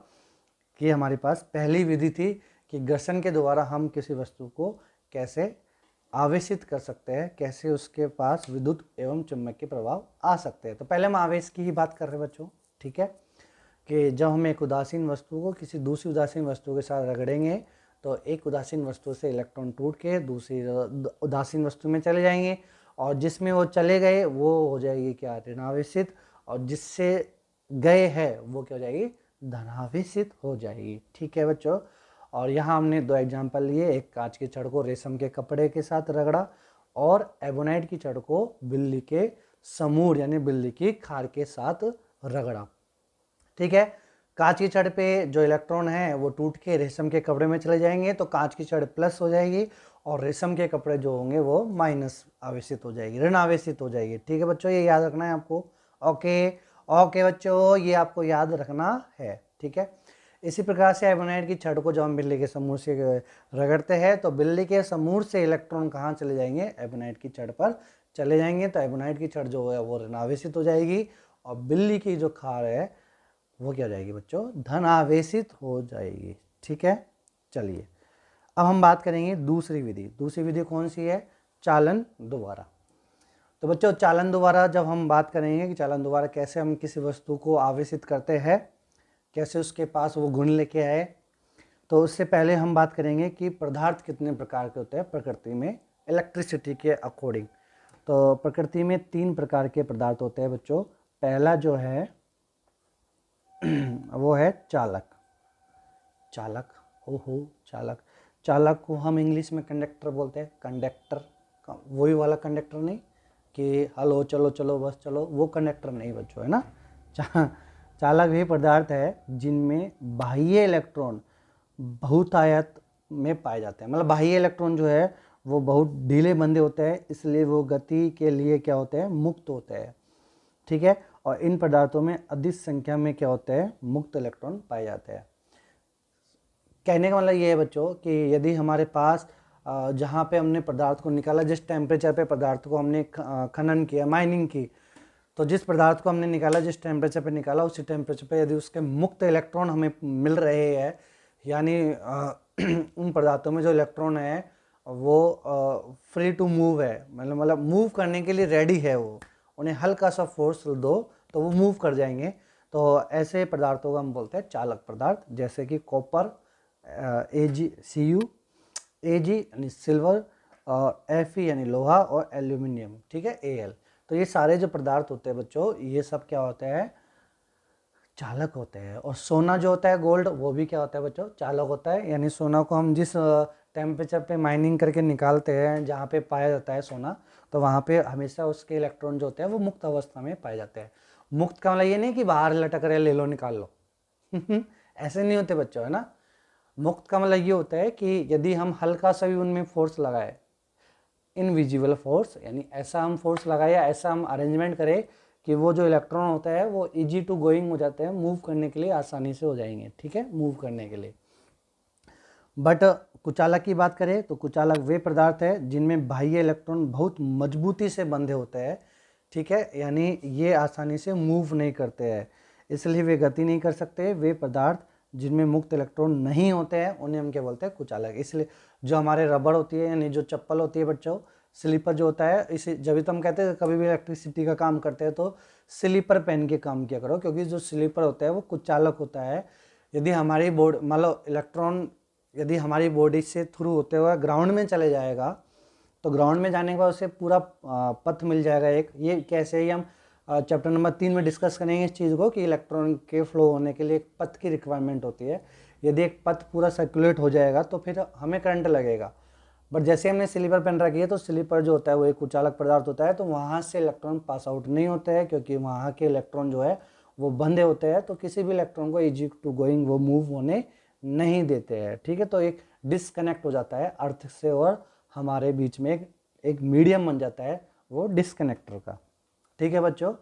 कि हमारे पास पहली विधि थी कि घर्षण के द्वारा हम किसी वस्तु को कैसे आवेशित कर सकते हैं, कैसे उसके पास विद्युत एवं चुंबकीय प्रभाव आ सकते हैं। तो पहले हम आवेश की ही बात कर रहे हैं बच्चों, ठीक है, कि जब हम एक उदासीन वस्तु को किसी दूसरी उदासीन वस्तु के साथ रगड़ेंगे तो एक उदासीन वस्तु से इलेक्ट्रॉन टूट के दूसरी उदासीन वस्तु में चले जाएंगे, और जिसमें वो चले गए वो हो जाएगी क्या, ऋणावेशित, और जिससे गए हैं वो क्या हो जाएगी, धनावेशित हो जाएगी। ठीक है बच्चों, और यहाँ हमने दो एग्जाम्पल लिए, एक कांच की छड़ को रेशम के कपड़े के साथ रगड़ा और एबोनाइट की छड़ को बिल्ली के समूर यानी बिल्ली की खाल के साथ रगड़ा। ठीक है, कांच की छड़ पे जो इलेक्ट्रॉन है वो टूट के रेशम के कपड़े में चले जाएंगे, तो कांच की छड़ प्लस हो जाएगी और रेशम के कपड़े जो होंगे वो माइनस आवेशित हो जाएगी, ऋण आवेशित हो जाएगी। ठीक है बच्चों, ये याद रखना है आपको। ओके ओके बच्चों, ये आपको याद रखना है। ठीक है, इसी प्रकार से एबोनाइट की छड़ को जब हम बिल्ली के समूह से रगड़ते हैं तो बिल्ली के समूह से इलेक्ट्रॉन कहाँ चले जाएंगे, एबोनाइट की छड़ पर चले जाएंगे, तो एबोनाइट की छड़ जो है वो ऋणावेशित हो जाएगी और बिल्ली की जो खाल है वो क्या हो जाएगी बच्चों, धन आवेशित हो जाएगी। ठीक है, चलिए अब हम बात करेंगे दूसरी विधि। दूसरी विधि कौन सी है, चालन दोबारा। तो बच्चों चालन दोबारा जब हम बात करेंगे कि चालन दोबारा कैसे हम किसी वस्तु को आवेशित करते हैं, कैसे उसके पास वो गुण लेके आए, तो उससे पहले हम बात करेंगे कि पदार्थ कितने प्रकार के होते हैं प्रकृति में इलेक्ट्रिसिटी के अकॉर्डिंग। तो प्रकृति में 3 प्रकार के पदार्थ होते हैं बच्चों। पहला जो है वो है चालक। चालक, ओहो चालक, चालक को हम इंग्लिश में कंडक्टर बोलते हैं। कंडक्टर, वही वाला कंडक्टर नहीं कि हेलो चलो चलो बस चलो, वो कंडक्टर नहीं बच्चों, है ना। चालक वे पदार्थ है जिनमें बाह्य इलेक्ट्रॉन बहुतायत में पाए जाते हैं, मतलब बाह्य इलेक्ट्रॉन जो है वो बहुत ढीले बंधे होते हैं, इसलिए वो गति के लिए क्या होते हैं, मुक्त होते हैं। ठीक है, और इन पदार्थों में अधिक संख्या में क्या होते हैं, मुक्त इलेक्ट्रॉन पाए जाते हैं। कहने का मतलब ये है बच्चों कि यदि हमारे पास जहाँ पे हमने पदार्थ को निकाला, जिस टेम्परेचर पे पदार्थ को हमने खनन किया, माइनिंग की, तो जिस पदार्थ को हमने निकाला, जिस टेम्परेचर पे निकाला, उसी टेम्परेचर पे यदि उसके मुक्त इलेक्ट्रॉन हमें मिल रहे हैं, यानी उन पदार्थों में जो इलेक्ट्रॉन है वो फ्री टू मूव है, मतलब मूव करने के लिए रेडी है, वो उन्हें हल्का सा फोर्स दो तो वो मूव कर जाएंगे। तो ऐसे पदार्थों को हम बोलते हैं चालक पदार्थ, जैसे कि कॉपर, Ag यानी सिल्वर, और Fe यानी लोहा, और एल्यूमिनियम, ठीक है, Al। तो ये सारे जो पदार्थ होते हैं बच्चों, ये सब क्या होते हैं, चालक होते हैं। और सोना जो होता है, गोल्ड, वो भी क्या होता है बच्चों, चालक होता है। यानी सोना को हम जिस टेम्परेचर पे माइनिंग करके निकालते हैं, जहाँ पे पाया जाता है सोना, तो वहाँ पे हमेशा उसके इलेक्ट्रॉन जो होते हैं वो मुक्त अवस्था में पाए जाते हैं। मुक्त का मतलब ये नहीं कि बाहर लटक रहे, ले लो निकाल लो ऐसे नहीं होते बच्चों, है ना। मुक्त का मतलब ये होता है कि यदि हम हल्का सा भी उनमें फोर्स लगाए, इनविजिबल फोर्स, यानी ऐसा हम फोर्स लगाए या ऐसा हम अरेंजमेंट करें कि वो जो इलेक्ट्रॉन होता है वो इजी टू गोइंग हो जाते हैं, मूव करने के लिए आसानी से हो जाएंगे। ठीक है, मूव करने के लिए। बट कुचालक की बात करें तो कुचालक वे पदार्थ है जिनमें बाह्य इलेक्ट्रॉन बहुत मजबूती से बंधे होते हैं। ठीक है, यानी ये आसानी से मूव नहीं करते हैं, इसलिए वे गति नहीं कर सकते। वे पदार्थ जिनमें मुक्त इलेक्ट्रॉन नहीं होते हैं उन्हें हम क्या बोलते हैं, कुचालक। इसलिए जो हमारे रबड़ होती है, यानी जो चप्पल होती है बच्चों, स्लीपर जो होता है, इसे जब तो हम कहते हैं कभी भी इलेक्ट्रिसिटी का काम करते हैं तो स्लीपर पहन के काम किया करो, क्योंकि जो स्लीपर होता है वो कुचालक होता है। यदि हमारी बॉडी, मान लो इलेक्ट्रॉन यदि हमारी बॉडी से थ्रू होते हुए ग्राउंड में चले जाएगा, तो ग्राउंड में जाने के बाद उसे पूरा पथ मिल जाएगा एक। ये कैसे ही हम चैप्टर नंबर 3 में डिस्कस करेंगे इस चीज़ को कि इलेक्ट्रॉन के फ्लो होने के लिए एक पथ की रिक्वायरमेंट होती है। यदि एक पथ पूरा सर्कुलेट हो जाएगा तो फिर हमें करंट लगेगा। बट जैसे हमने स्लीपर पहन रखी है तो स्लीपर जो होता है वो एक कुचालक पदार्थ होता है, तो वहाँ से इलेक्ट्रॉन पास आउट नहीं होते हैं, क्योंकि वहाँ के इलेक्ट्रॉन जो है वो बंधे होते हैं, तो किसी भी इलेक्ट्रॉन को इजी टू गोइंग वो मूव होने नहीं देते हैं। ठीक है, तो एक डिस्कनेक्ट हो जाता है अर्थ से और हमारे बीच में एक मीडियम बन जाता है वो डिस्कनेक्टर का। ठीक है बच्चों,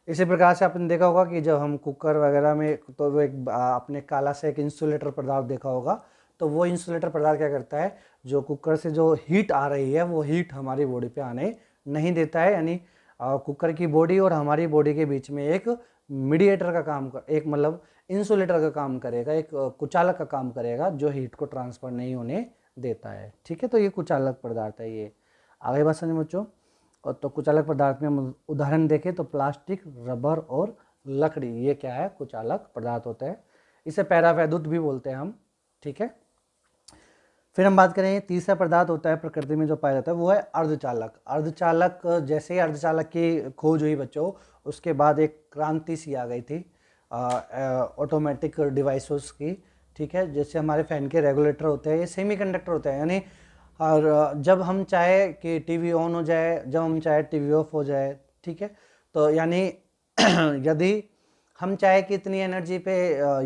इसी प्रकार से आपने देखा होगा कि जब हम कुकर वगैरह में, तो वो एक आपने काला से एक इंसुलेटर पदार्थ देखा होगा, तो वो इंसुलेटर पदार्थ क्या करता है, जो कुकर से जो हीट आ रही है वो हीट हमारी बॉडी पे आने नहीं देता है। यानी कुकर की बॉडी और हमारी बॉडी के बीच में एक मीडिएटर का काम कर, एक मतलब इंसुलेटर का काम करेगा, एक कुचालक का काम करेगा, जो हीट को ट्रांसफर नहीं होने देता है। ठीक है, तो ये कुचालक पदार्थ है ये। आगे बात समझ बच्चों। और तो कुचालक पदार्थ में हम उदाहरण देखें तो प्लास्टिक, रबर और लकड़ी, ये क्या है, कुचालक पदार्थ होते हैं। इसे पैरावैद्युत भी बोलते हैं हम, ठीक है। फिर हम बात करें तीसरा पदार्थ होता है प्रकृति में जो पाया जाता है, वो है अर्धचालक। अर्धचालक, जैसे ही अर्धचालक की खोज हुई बच्चों, उसके बाद एक क्रांति सी आ गई थी ऑटोमेटिक डिवाइसेस की, ठीक है। जैसे हमारे फैन के रेगुलेटर होते हैं, ये सेमीकंडक्टर होते हैं, यानी और जब हम चाहे कि टीवी ऑन हो जाए, जब हम चाहे टीवी ऑफ हो जाए, ठीक है। तो यानी यदि हम चाहे कि इतनी एनर्जी पे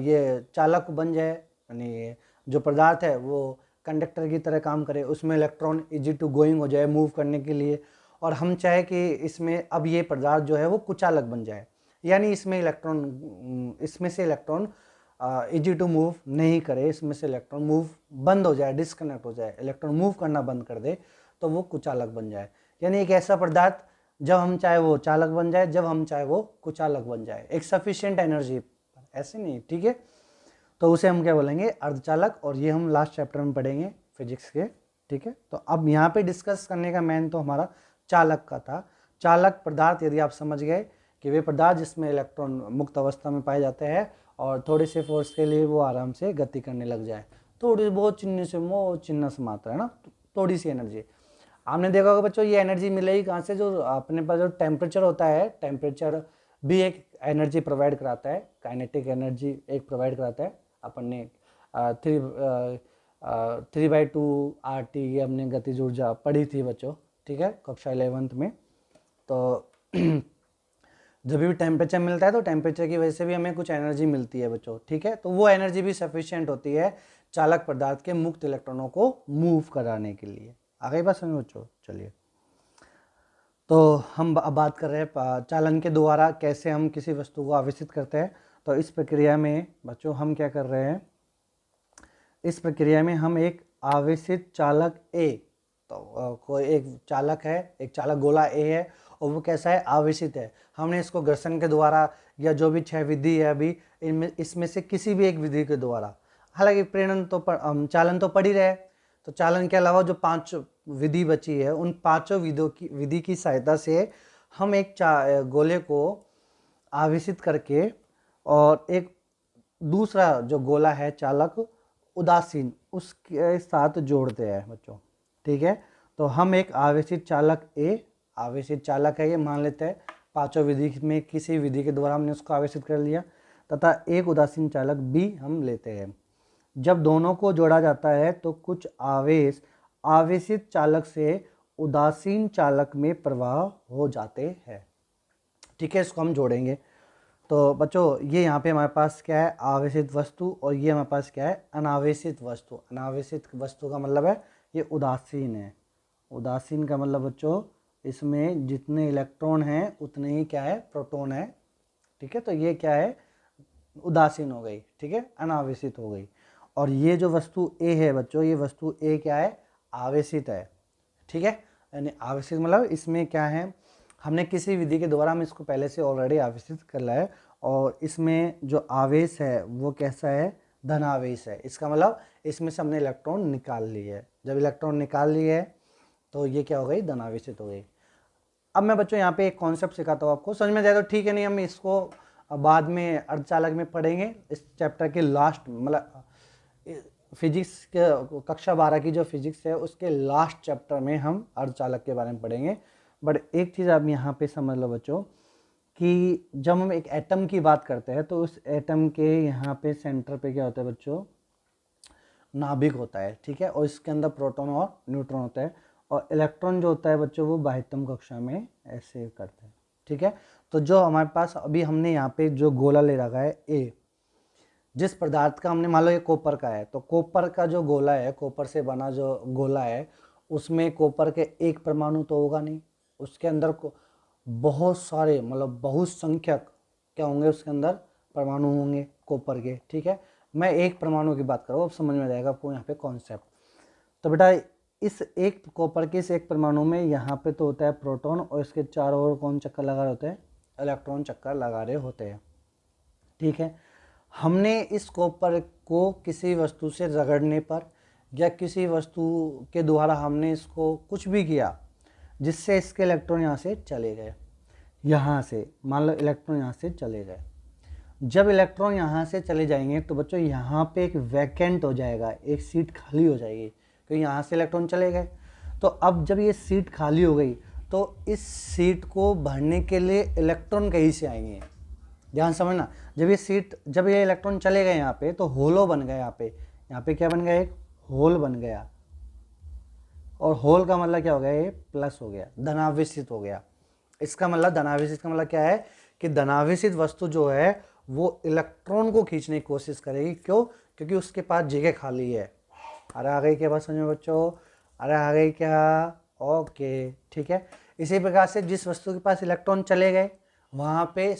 ये चालक बन जाए, यानी जो पदार्थ है वो कंडक्टर की तरह काम करे, उसमें इलेक्ट्रॉन इजी टू गोइंग हो जाए मूव करने के लिए, और हम चाहे कि इसमें अब ये पदार्थ जो है वो कुचालक बन जाए, यानी इसमें इसमें से इलेक्ट्रॉन इजी टू मूव नहीं करे, इसमें से इलेक्ट्रॉन मूव बंद हो जाए, डिस्कनेक्ट हो जाए, इलेक्ट्रॉन मूव करना बंद कर दे, तो वो कुचालक बन जाए। यानी एक ऐसा पदार्थ जब हम चाहे वो चालक बन जाए, जब हम चाहे वो कुचालक बन जाए, एक सफिशिएंट एनर्जी, ऐसे नहीं, ठीक है। तो उसे हम क्या बोलेंगे, अर्धचालक। और ये हम लास्ट चैप्टर में पढ़ेंगे फिजिक्स के, ठीक है। तो अब यहाँ पे डिस्कस करने का मेन तो हमारा चालक का था। चालक पदार्थ, यदि आप समझ गए कि वे पदार्थ जिसमें इलेक्ट्रॉन मुक्त अवस्था में पाए जाते हैं और थोड़े से फोर्स के लिए वो आराम से गति करने लग जाए, थोड़ी बहुत चिन्ह से चिन्ह से मात्रा है ना, थोड़ी सी एनर्जी। आपने देखा होगा बच्चों, ये एनर्जी मिलेगी कहाँ से, जो अपने पास जो टेम्परेचर होता है, टेम्परेचर भी एक एनर्जी प्रोवाइड कराता है, काइनेटिक एनर्जी एक प्रोवाइड कराता है। अपन ने 3/2 RT ये हमने गतिज ऊर्जा पढ़ी थी बच्चों, ठीक है, कक्षा 11th में। तो जब भी टेम्परेचर मिलता है तो टेम्परेचर की वजह से भी हमें कुछ एनर्जी मिलती है बच्चों, ठीक है। तो वो एनर्जी भी सफिशिएंट होती है चालक पदार्थ के मुक्त इलेक्ट्रॉनों को मूव कराने के लिए। आगे बात समझ बच्चों, चलिए। तो हम अब बात कर रहे हैं चालन के द्वारा कैसे हम किसी वस्तु को आवेशित करते हैं। तो इस प्रक्रिया में बच्चों हम क्या कर रहे हैं, इस प्रक्रिया में हम एक आवेशित चालक ए, तो कोई एक चालक है, एक चालक गोला ए है, और वो कैसा है, आवेशित है। हमने इसको घर्षण के द्वारा या जो भी 6 विधि है अभी इनमें, इसमें से किसी भी एक विधि के द्वारा, हालांकि प्रेरण तो चालन तो पढ़ ही रहे, तो चालन के अलावा जो 5 विधि बची है, उन 5 विधि की सहायता से हम एक गोले को आवेशित करके और एक दूसरा जो गोला है चालक उदासीन, उसके साथ जोड़ते हैं बच्चों, ठीक है। तो हम एक आवेशित चालक ए, आवेशित चालक है ये मान लेते हैं, 5 विधि में किसी विधि के द्वारा हमने उसको आवेशित कर लिया, तथा एक उदासीन चालक बी हम लेते हैं। जब दोनों को जोड़ा जाता है तो कुछ आवेश आवेशित चालक से उदासीन चालक में प्रवाह हो जाते हैं, ठीक है। इसको हम जोड़ेंगे तो बच्चों ये यहाँ पे हमारे पास क्या है, आवेशित वस्तु, और ये हमारे पास क्या है, अनावेशित वस्तु। अनावेशित वस्तु का मतलब है ये उदासीन है। उदासीन का मतलब बच्चों इसमें जितने इलेक्ट्रॉन हैं उतने ही क्या है, प्रोटॉन है, ठीक है। तो ये क्या है, उदासीन हो गई, ठीक है, अनावेशित हो गई। और ये जो वस्तु ए है बच्चों, ये वस्तु ए क्या है, आवेशित है, ठीक है। यानी आवेशित मतलब इसमें क्या है, हमने किसी विधि के द्वारा हम इसको पहले से ऑलरेडी आवेशित कर लिया है, और इसमें जो आवेश है वो कैसा है, धनावेश है। इसका मतलब इसमें से हमने इलेक्ट्रॉन निकाल लिए है, जब इलेक्ट्रॉन निकाल लिए है तो ये क्या हो गई, धनावेशित हो गई। अब मैं बच्चों यहाँ पे एक कॉन्सेप्ट सिखाता हूँ आपको, समझ में जाए तो ठीक है, नहीं हम इसको बाद में अर्धचालक में पढ़ेंगे। इस चैप्टर के लास्ट, मतलब फिजिक्स के कक्षा 12 की जो फिजिक्स है उसके लास्ट चैप्टर में हम अर्धचालक के बारे में पढ़ेंगे। बट एक चीज़ आप यहाँ पे समझ लो बच्चों कि जब हम एक एटम की बात करते हैं तो उस एटम के यहाँ पे सेंटर पे क्या होता है बच्चों, नाभिक होता है, ठीक है। और इसके अंदर प्रोटॉन और न्यूट्रॉन होता है, और इलेक्ट्रॉन जो होता है बच्चों वो बाह्यतम कक्षा में ऐसे करते हैं, ठीक है। तो जो हमारे पास अभी हमने यहाँ पे जो गोला ले रखा है ए, जिस पदार्थ का हमने, मान लो ये कॉपर का है, तो कॉपर का जो गोला है, कॉपर से बना जो गोला है, उसमें कॉपर के एक परमाणु तो होगा नहीं, उसके अंदर को बहुत सारे, मतलब बहुत संख्यक क्या होंगे, उसके अंदर परमाणु होंगे कॉपर के, ठीक है। मैं एक परमाणु की बात करूँ, अब समझ में जाएगा आपको यहाँ पे कॉन्सेप्ट। तो बेटा इस एक कॉपर के इस एक परमाणु में यहाँ पे तो होता है प्रोटॉन, और इसके चारों ओर कौन चक्कर लगा रहे होते हैं, इलेक्ट्रॉन चक्कर लगा रहे होते हैं, ठीक है। हमने इस कॉपर को किसी वस्तु से रगड़ने पर या किसी वस्तु के द्वारा हमने इसको कुछ भी किया जिससे इसके इलेक्ट्रॉन यहाँ से चले गए, यहाँ से मान लो इलेक्ट्रॉन यहाँ से चले गए। जब इलेक्ट्रॉन यहाँ से चले जाएंगे तो बच्चों यहाँ पे एक वैकेंट हो जाएगा, एक सीट खाली हो जाएगी, क्योंकि यहाँ से इलेक्ट्रॉन चले गए। तो अब जब ये सीट खाली हो गई तो इस सीट को भरने के लिए इलेक्ट्रॉन कहीं से आएंगे, ध्यान समझना। जब ये इलेक्ट्रॉन चले गए यहाँ पे तो होलो बन गया, यहाँ पे क्या बन गया, एक होल बन गया। और होल का मतलब क्या हो गया, ये प्लस हो गया, धनावेशित हो गया। इसका मतलब धनावेशित का मतलब क्या है कि धनावेशित वस्तु जो है वो इलेक्ट्रॉन को खींचने की कोशिश करेगी। क्यों? क्योंकि उसके पास जगह खाली है। अरे आ गई क्या बात समझ में बच्चों? अरे आ गई क्या? ओके, ठीक है। इसी प्रकार से जिस वस्तु के पास इलेक्ट्रॉन चले गए वहाँ पे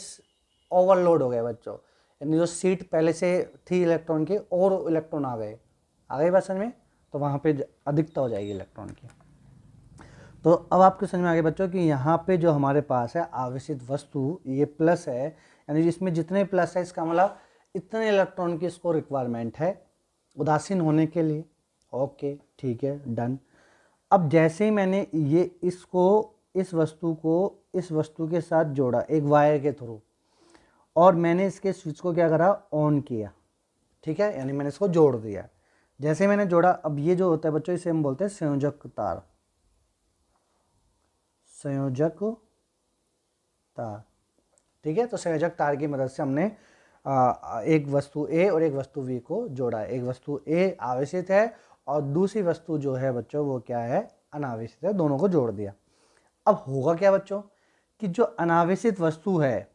ओवरलोड हो गया बच्चों, यानी जो सीट पहले से थी इलेक्ट्रॉन की और इलेक्ट्रॉन आ गई बात समझ में, तो वहाँ पे अधिकता हो जाएगी इलेक्ट्रॉन की। तो अब आपको समझ में आ गया बच्चों कि यहाँ पे जो हमारे पास है आवेशित वस्तु, ये प्लस है, यानी जिसमें जितने प्लस है इसका मतलब इतने इलेक्ट्रॉन की इसको रिक्वायरमेंट है उदासीन होने के लिए। ओके, ठीक है, डन। अब जैसे ही मैंने ये इस वस्तु के साथ जोड़ा एक वायर के थ्रू, और मैंने इसके स्विच को क्या करा, ऑन किया, ठीक है, यानी मैंने इसको जोड़ दिया। जैसे मैंने जोड़ा, अब ये जो होता है बच्चों इसे हम बोलते हैं संयोजक तार, संयोजक तार, ठीक है। तो संयोजक तार की मदद से हमने एक वस्तु A और एक वस्तु V को जोड़ा है। एक वस्तु A आवेशित है और दूसरी वस्तु जो है बच्चों वो क्या है, अनावेशित है, दोनों को जोड़ दिया। अब होगा क्या बच्चों कि जो अनावेशित वस्तु है,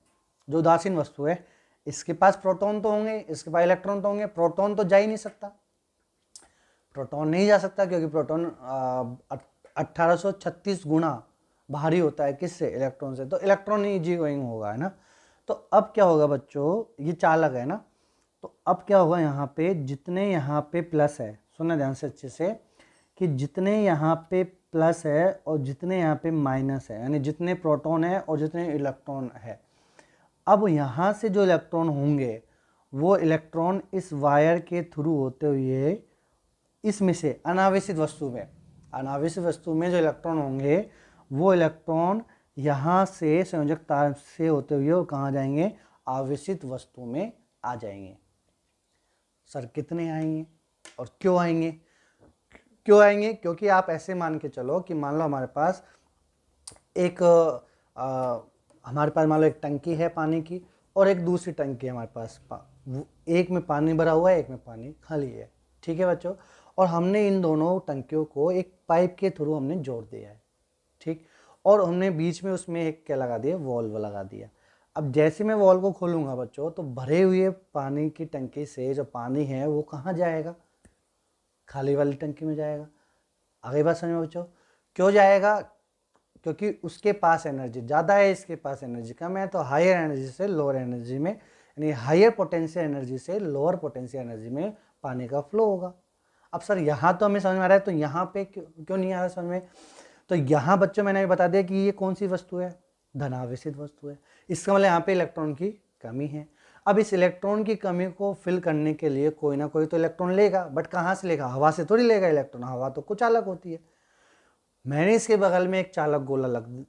जो उदासीन वस्तु है, इसके पास प्रोटॉन तो होंगे, इसके पास इलेक्ट्रॉन तो होंगे, प्रोटॉन तो जा ही नहीं सकता, प्रोटॉन नहीं जा सकता, क्योंकि प्रोटॉन 1836 गुना भारी होता है किससे, इलेक्ट्रॉन से, तो इलेक्ट्रॉन ही जी गोइंग होगा, है ना। तो अब क्या होगा बच्चों, ये चालक है ना, तो अब क्या होगा, यहाँ पे जितने यहाँ पे प्लस है, सुनना ध्यान से अच्छे से, कि जितने यहाँ पे प्लस है और जितने यहाँ पे माइनस है, यानी जितने प्रोटॉन है और जितने इलेक्ट्रॉन है, अब यहाँ से जो इलेक्ट्रॉन होंगे वो इलेक्ट्रॉन इस वायर के थ्रू होते हुए इसमें से अनावेशित वस्तु में जो इलेक्ट्रॉन होंगे वो इलेक्ट्रॉन यहाँ से संयोजक तार से होते हुए और कहाँ जाएंगे, आवेशित वस्तु में आ जाएंगे। सर कितने आएंगे और क्यों आएंगे? क्योंकि आप ऐसे मान के चलो कि मान लो हमारे पास मान लो एक टंकी है पानी की और एक दूसरी टंकी है हमारे पास, एक में पानी भरा हुआ है, एक में पानी खाली है, ठीक है बच्चों। और हमने इन दोनों टंकियों को एक पाइप के थ्रू हमने जोड़ दिया है, ठीक, और हमने बीच में उसमें एक क्या लगा दिया, वॉल्व लगा दिया। अब जैसे मैं वॉल्व को खोलूँगा बच्चों तो भरे हुए पानी की टंकी से जो पानी है वो कहाँ जाएगा, खाली वाली टंकी में जाएगा। आगे बात समझ में बच्चों? क्यों जाएगा? क्योंकि उसके पास एनर्जी ज़्यादा है, इसके पास एनर्जी कम है, तो हायर एनर्जी से लोअर एनर्जी में, यानी हायर पोटेंशियल एनर्जी से लोअर पोटेंशियल एनर्जी में पानी का फ्लो होगा। अब सर यहाँ तो हमें समझ में आ रहा है, तो यहाँ पे क्यों नहीं आ रहा समझ में? तो यहाँ बच्चों मैंने बता दिया कि ये कौन सी वस्तु है, धनावेशित वस्तु है, इसका मतलब यहाँ पे इलेक्ट्रॉन की कमी है। अब इस इलेक्ट्रॉन की कमी को फिल करने के लिए कोई ना कोई तो इलेक्ट्रॉन लेगा, बट कहाँ से लेगा, हवा से थोड़ी लेगा इलेक्ट्रॉन, हवा तो कुछ चालक होती है। मैंने इसके बगल में एक चालक गोला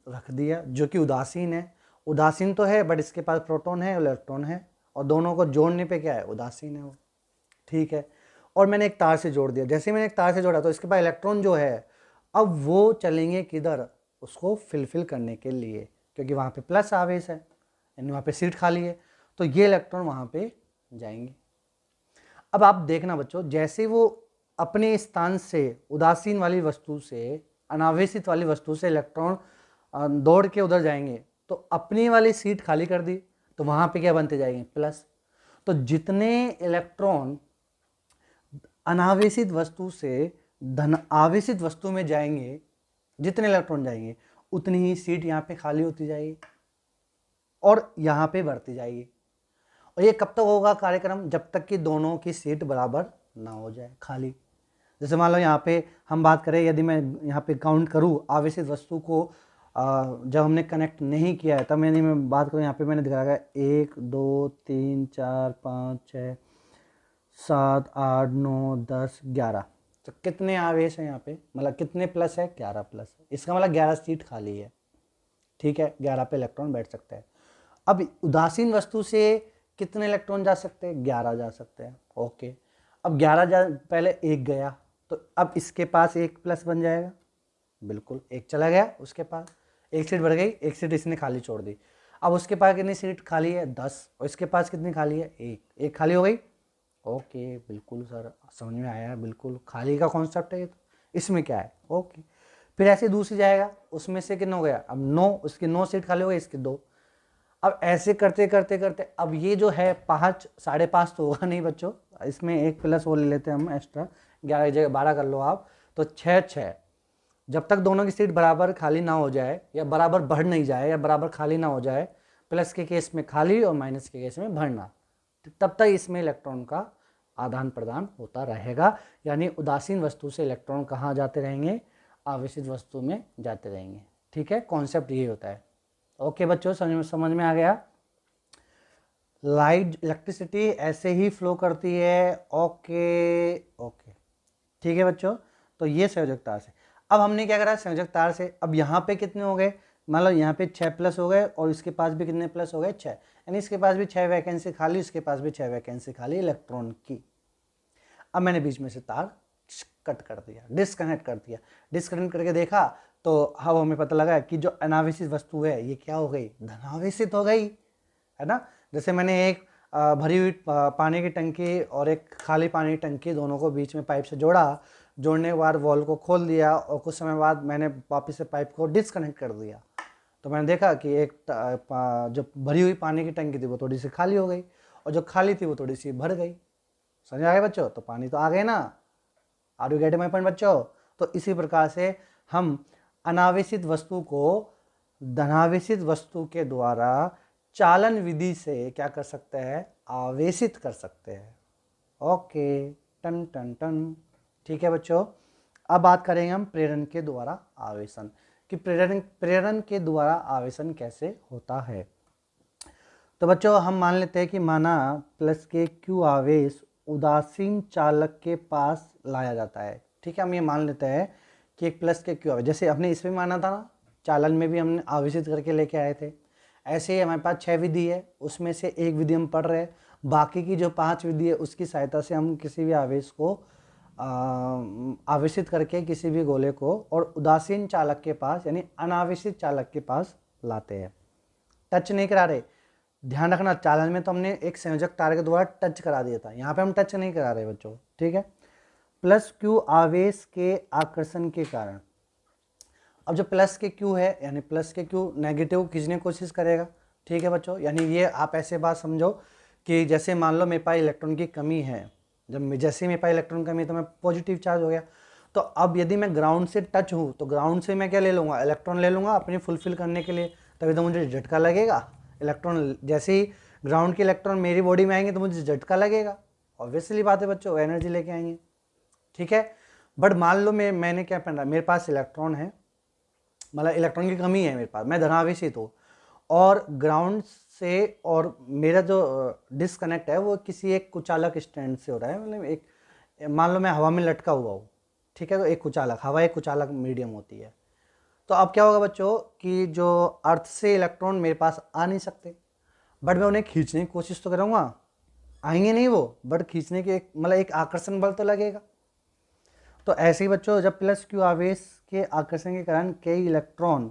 रख दिया जो कि उदासीन है, उदासीन तो है बट इसके पास प्रोटॉन है, इलेक्ट्रॉन है, और दोनों को जोड़ने पे क्या है, उदासीन है वो, ठीक है। और मैंने एक तार से जोड़ दिया, जैसे मैंने एक तार से जोड़ा तो इसके पास इलेक्ट्रॉन जो है अब वो चलेंगे किधर, उसको फिल करने के लिए, क्योंकि वहाँ पे प्लस आवेश है, यानी वहाँ पे सीट खाली है, तो ये इलेक्ट्रॉन वहाँ पे जाएंगे। अब आप देखना बच्चों, जैसे वो अपने स्थान से उदासीन वाली वस्तु से, अनावेशित वाली वस्तु से इलेक्ट्रॉन दौड़ के उधर जाएंगे, तो अपनी वाली सीट खाली कर दी तो वहाँ पे क्या बनते जाएंगे, प्लस। तो जितने इलेक्ट्रॉन अनावेशित वस्तु से धन आवेशित वस्तु में जाएंगे, जितने इलेक्ट्रॉन जाएंगे उतनी ही सीट यहाँ पे खाली होती जाएगी और यहाँ पे बढ़ती जाएगी। और ये कब तक होगा कार्यक्रम, जब तक कि दोनों की सीट बराबर ना हो जाए खाली। जैसे मान लो यहाँ पे हम बात करें, यदि मैं यहाँ पे काउंट करूँ आवेशित वस्तु को, जब हमने कनेक्ट नहीं किया है तब मैं बात करूँ, यहाँ पे मैंने दिखाया 1 2 3 4 5 6 7 8 9 10 11, तो कितने आवेश हैं यहाँ पे, मतलब कितने प्लस है, 11 प्लस है, इसका मतलब 11 सीट खाली है। ठीक है, 11 पे इलेक्ट्रॉन बैठ सकते हैं। अब उदासीन वस्तु से कितने इलेक्ट्रॉन जा सकते हैं, 11 जा सकते हैं। ओके, अब 11 पहले एक गया, तो अब इसके पास एक प्लस बन जाएगा, बिल्कुल एक चला गया, उसके पास एक सीट बढ़ गई, एक सीट इसने खाली छोड़ दी। अब उसके पास कितनी सीट खाली है, 10, और इसके पास कितनी खाली है, एक खाली हो गई। ओके, बिल्कुल सर समझ में आया, बिल्कुल खाली का कॉन्सेप्ट है ये, तो इसमें क्या है। ओके, फिर ऐसे दूसरी जाएगा, उसमें से कितना हो गया, अब 9, उसकी 9 सीट खाली हो गई, इसके 2। अब ऐसे करते करते करते अब ये जो है 5, 5.5 तो होगा नहीं बच्चों, इसमें एक प्लस वो ले लेते हैं हम एक्स्ट्रा, 11 की जगह 12 कर लो आप, तो 6 6। जब तक दोनों की सीट बराबर खाली ना हो जाए, या बराबर बढ़ नहीं जाए, या बराबर खाली ना हो जाए, प्लस के केस में खाली और माइनस के केस में भरना, तब तक इसमें इलेक्ट्रॉन का आदान प्रदान होता रहेगा। यानी उदासीन वस्तु से इलेक्ट्रॉन कहाँ जाते रहेंगे, आवेशित वस्तु में जाते रहेंगे। ठीक है, कॉन्सेप्ट ये होता है। ओके बच्चों, समझ में आ गया। लाइट इलेक्ट्रिसिटी ऐसे ही फ्लो करती है। ओके ओके, ठीक है बच्चों, तो ये संयोजक तार से। अब हमने क्या करा संयोजक तार से, अब यहाँ पे कितने हो गए, मान लो यहाँ पे 6 प्लस हो गए, और इसके पास भी कितने प्लस हो गए, 6, यानी इसके पास भी 6 वैकेंसी खाली, इसके पास भी 6 वैकेंसी खाली इलेक्ट्रॉन की। अब मैंने बीच में से तार कट कर दिया, डिस्कनेक्ट कर दिया। डिस्कनेक्ट करके देखा तो अब हमें पता लगा कि जो अनावेशित वस्तु है ये क्या हो गई, धनावेशित हो गई, है ना। जैसे मैंने एक भरी हुई पानी की टंकी और एक खाली पानी की टंकी, दोनों को बीच में पाइप से जोड़ा, जोड़ने के बाद वॉल को खोल दिया, और कुछ समय बाद मैंने वापस से पाइप को डिस्कनेक्ट कर दिया। तो मैंने देखा कि एक जो भरी हुई पानी की टंकी थी वो थोड़ी सी खाली हो गई, और जो खाली थी वो थोड़ी सी भर गई। समझ आ गया बच्चों, तो पानी तो आ गए ना। Are you getting my point बच्चों। तो इसी प्रकार से हम अनावेशित वस्तु को धनावेशित वस्तु के द्वारा चालन विधि से क्या कर सकते हैं, आवेशित कर सकते हैं। ओके, टन टन टन, ठीक है बच्चों। अब बात करेंगे हम प्रेरण के द्वारा आवेशन, कि प्रेरण के द्वारा आवेशन कैसे होता है। तो बच्चों हम मान लेते हैं कि माना प्लस के क्यू आवेश उदासीन चालक के पास लाया जाता है। ठीक है, हम ये मान लेते हैं कि एक प्लस के क्यू आवेश, जैसे अपने इसमें माना था ना, चालन में भी हमने आवेशित करके लेके आए थे, ऐसे ही हमारे पास 6 विधि है, उसमें से एक विधि हम पढ़ रहे हैं, बाकी की जो 5 विधि है उसकी सहायता से हम किसी भी आवेश को आवेशित करके किसी भी गोले को और उदासीन चालक के पास यानी अनावेशित चालक के पास लाते हैं। टच नहीं करा रहे, ध्यान रखना, चालन में तो हमने एक संयोजक तार के द्वारा टच करा दिया था, यहाँ पे हम टच नहीं करा रहे बच्चों। ठीक है, प्लस क्यू आवेश के आकर्षण के कारण, अब जो प्लस के क्यू है यानी प्लस के क्यू नेगेटिव खींचने की कोशिश करेगा। ठीक है बच्चों, यानी ये आप ऐसे बात समझो कि जैसे मान लो मेरे पास इलेक्ट्रॉन की कमी है, जब जैसे मेरे पास इलेक्ट्रॉन कमी है तो मैं पॉजिटिव चार्ज हो गया, तो अब यदि मैं ग्राउंड से टच हूँ तो ग्राउंड से मैं क्या ले लूँगा, इलेक्ट्रॉन ले लूँगा अपनी फुलफिल करने के लिए, तभी तो मुझे झटका लगेगा। इलेक्ट्रॉन जैसे ही ग्राउंड के इलेक्ट्रॉन मेरी बॉडी में आएंगे तो मुझे झटका लगेगा, ऑब्वियसली बात है बच्चों, एनर्जी लेके आएंगे। ठीक है, बट मान लो मैंने क्या पहना, मेरे पास इलेक्ट्रॉन है, मतलब इलेक्ट्रॉन की कमी है मेरे पास, मैं धनावेशित हूँ, और ग्राउंड से और मेरा जो डिस्कनेक्ट है वो किसी एक कुचालक स्टैंड से हो रहा है, मतलब एक मान लो मैं हवा में लटका हुआ हूँ। ठीक है, तो एक कुचालक, हवा एक कुचालक मीडियम होती है, तो अब क्या होगा बच्चों कि जो अर्थ से इलेक्ट्रॉन मेरे पास आ नहीं सकते, बट मैं उन्हें खींचने की कोशिश तो करूँगा, आएंगे नहीं वो, बट खींचने के एक मतलब एक आकर्षण बल तो लगेगा। तो ऐसे ही बच्चों जब प्लस क्यू आवेश के आकर्षण के कारण कई इलेक्ट्रॉन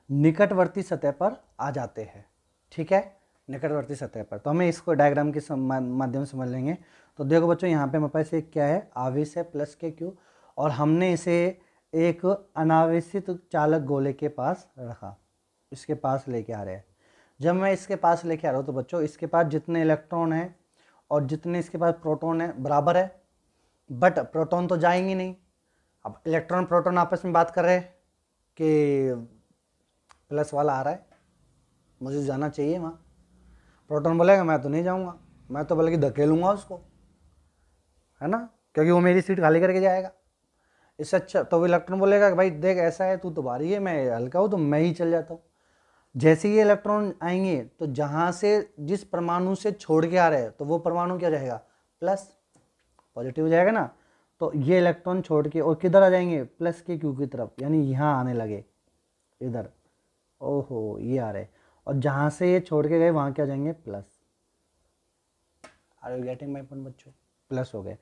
निकटवर्ती सतह पर आ जाते हैं। ठीक है, निकटवर्ती सतह पर, तो हमें इसको डायग्राम के माध्यम से समझ लेंगे। तो देखो बच्चों, यहाँ पे हमारे पास एक क्या है, आवेश है प्लस के क्यू, और हमने इसे एक अनावेशित चालक गोले के पास रखा, इसके पास लेके आ रहे हैं। जब मैं इसके पास लेके आ रहा हूँ तो बच्चों इसके पास जितने इलेक्ट्रॉन हैं और जितने इसके पास प्रोटॉन है बराबर है, बट प्रोटॉन तो जाएंगे नहीं। अब इलेक्ट्रॉन प्रोटॉन आपस में बात कर रहे हैं कि प्लस वाला आ रहा है, मुझे जाना चाहिए वहाँ, प्रोटॉन बोलेगा मैं तो नहीं जाऊँगा, मैं तो बल्कि धकेलूँगा उसको, है ना, क्योंकि वो मेरी सीट खाली करके जाएगा। इससे अच्छा तो वो इलेक्ट्रॉन बोलेगा कि भाई देख ऐसा है, तू तो भारी है, मैं हल्का हूँ, तो मैं ही चल जाता हूँ। जैसे ही इलेक्ट्रॉन आएंगे तो जहाँ से जिस परमाणु से छोड़ के आ रहे हैं तो वो परमाणु क्या रहेगा, प्लस, पॉजिटिव हो जाएगा ना। तो ये इलेक्ट्रॉन छोड़ के और किधर आ जाएंगे, प्लस के क्यू की तरफ, यानी यहाँ आने लगे इधर, ओहो ये आ रहे, और जहाँ से ये छोड़ के गए वहाँ क्या जाएंगे, plus. Are you getting my point बच्चों, प्लस हो गए।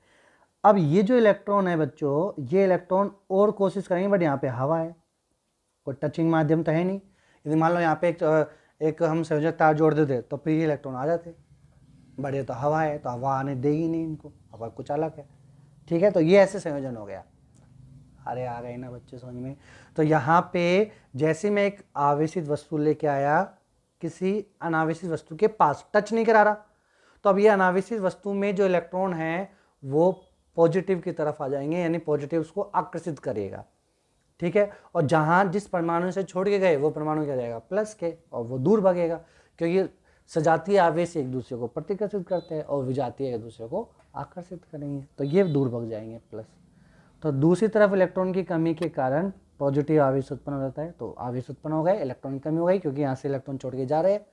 अब ये जो इलेक्ट्रॉन है बच्चों, ये इलेक्ट्रॉन और कोशिश करेंगे, बट यहाँ पे हवा है, कोई टचिंग माध्यम तो है नहीं। यदि मान लो यहाँ पे एक हम संयोजक तार जोड़ देते तो फिर ये इलेक्ट्रॉन आ जाते, बट ये तो हवा है, तो हवा आने देगी नहीं इनको, हवा कुछ अलग है, ठीक है। तो ये ऐसे संयोजन हो गया। अरे आ गए ना बच्चे समझ में। तो यहाँ पे जैसे मैं एक आवेशित वस्तु लेके आया किसी अनावेशित वस्तु के पास, टच नहीं करा रहा, तो अब ये अनावेशित वस्तु में जो इलेक्ट्रॉन है वो पॉजिटिव की तरफ आ जाएंगे, यानी पॉजिटिव उसको आकर्षित करेगा, ठीक है। और जहाँ जिस परमाणु से छोड़ के गए वो परमाणु क्या जाएगा, प्लस के, और वो दूर भागेगा, क्योंकि सजातीय आवेश एक दूसरे को प्रतिकर्षित करते हैं और विजातीय एक दूसरे को आकर्षित करेंगे, तो ये दूर भाग जाएंगे प्लस। तो दूसरी तरफ इलेक्ट्रॉन की कमी के कारण पॉजिटिव आवेश उत्पन्न हो जाता है, तो आवेश उत्पन्न हो गए, इलेक्ट्रॉन की कमी हो गई, क्योंकि यहाँ से इलेक्ट्रॉन छोड़ के जा रहे हैं।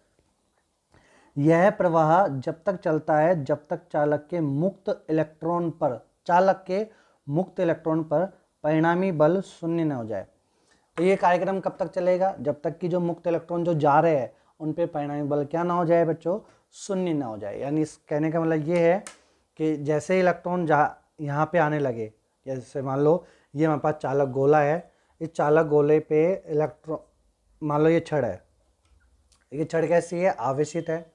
यह प्रवाह जब तक चलता है जब तक चालक के मुक्त इलेक्ट्रॉन पर परिणामी बल शून्य न हो जाए। तो ये कार्यक्रम कब तक चलेगा, जब तक कि जो मुक्त इलेक्ट्रॉन जो जा रहे हैं उन पे परिणामी बल क्या ना हो जाए बच्चों, शून्य ना हो जाए। यानी इस कहने का मतलब ये है कि जैसे इलेक्ट्रॉन यहाँ पे आने लगे, जैसे मान लो ये हमारे पास चालक गोला है, इस चालक गोले पे इलेक्ट्रॉन, मान लो ये छड़ है, ये छड़ कैसी है, आवेशित है,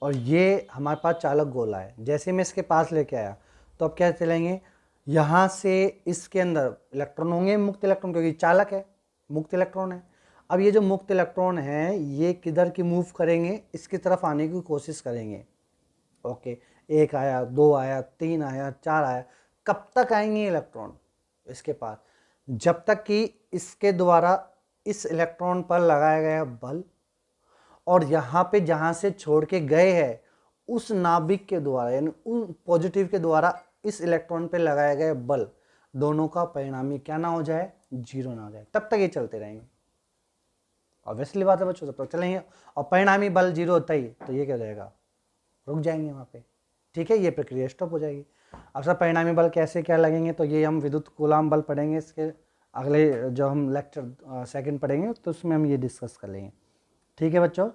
और ये हमारे पास चालक गोला है। जैसे मैं इसके पास लेके आया तो अब क्या चलेंगे, यहाँ से इसके अंदर इलेक्ट्रॉन होंगे, मुक्त इलेक्ट्रॉन, क्योंकि चालक है, मुक्त इलेक्ट्रॉन है। अब ये जो मुक्त इलेक्ट्रॉन है ये किधर की मूव करेंगे, इसकी तरफ आने की कोशिश करेंगे। ओके, एक आया, दो आया, तीन आया, चार आया, कब तक आएंगे इलेक्ट्रॉन इसके पास, जब तक कि इसके द्वारा इस इलेक्ट्रॉन पर लगाया गया बल और यहाँ पे जहाँ से छोड़ के गए हैं उस नाभिक के द्वारा, यानी उन पॉजिटिव के द्वारा इस इलेक्ट्रॉन पे लगाया गया बल, दोनों का परिणामी क्या ना हो जाए, जीरो ना हो जाए, तब तक ये चलते रहेंगे। ऑब्वियसली बात है बच्चों, तब तक चलेंगे, और परिणामी बल जीरो होता ही तो ये क्या हो जाएगा, रुक जाएंगे वहाँ पे, ठीक है, ये प्रक्रिया स्टॉप हो जाएगी। अब सर परिणामी बल कैसे क्या लगेंगे, तो ये हम विद्युत कूलाम बल पढ़ेंगे, इसके अगले जो हम लेक्चर सेकंड पढ़ेंगे तो उसमें हम ये डिस्कस कर लेंगे, ठीक है बच्चों।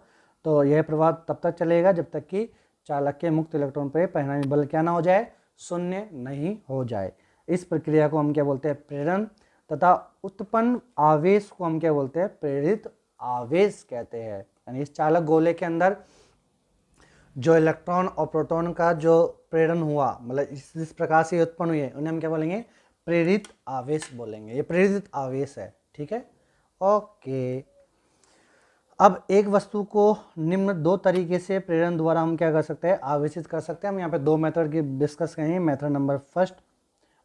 तो यह प्रवाह तब तक चलेगा जब तक कि चालक के मुक्त इलेक्ट्रॉन पर परिणामी बल क्या ना हो जाए, शून्य नहीं हो जाए। इस प्रक्रिया को हम क्या बोलते हैं, प्रेरण, तथा उत्पन्न आवेश को हम क्या बोलते हैं, प्रेरित आवेश कहते हैं। यानी इस चालक गोले के अंदर जो इलेक्ट्रॉन और प्रोटॉन का जो प्रेरण हुआ, मतलब इस प्रकार से उत्पन्न हुए, उन्हें हम क्या बोलेंगे, प्रेरित आवेश बोलेंगे। ये प्रेरित आवेश है, ठीक है, ओके। अब एक वस्तु को निम्न दो तरीके से प्रेरण द्वारा हम क्या कर सकते हैं, आवेशित कर सकते हैं। हम यहाँ पे दो मेथड की डिस्कस करेंगे। Method number first,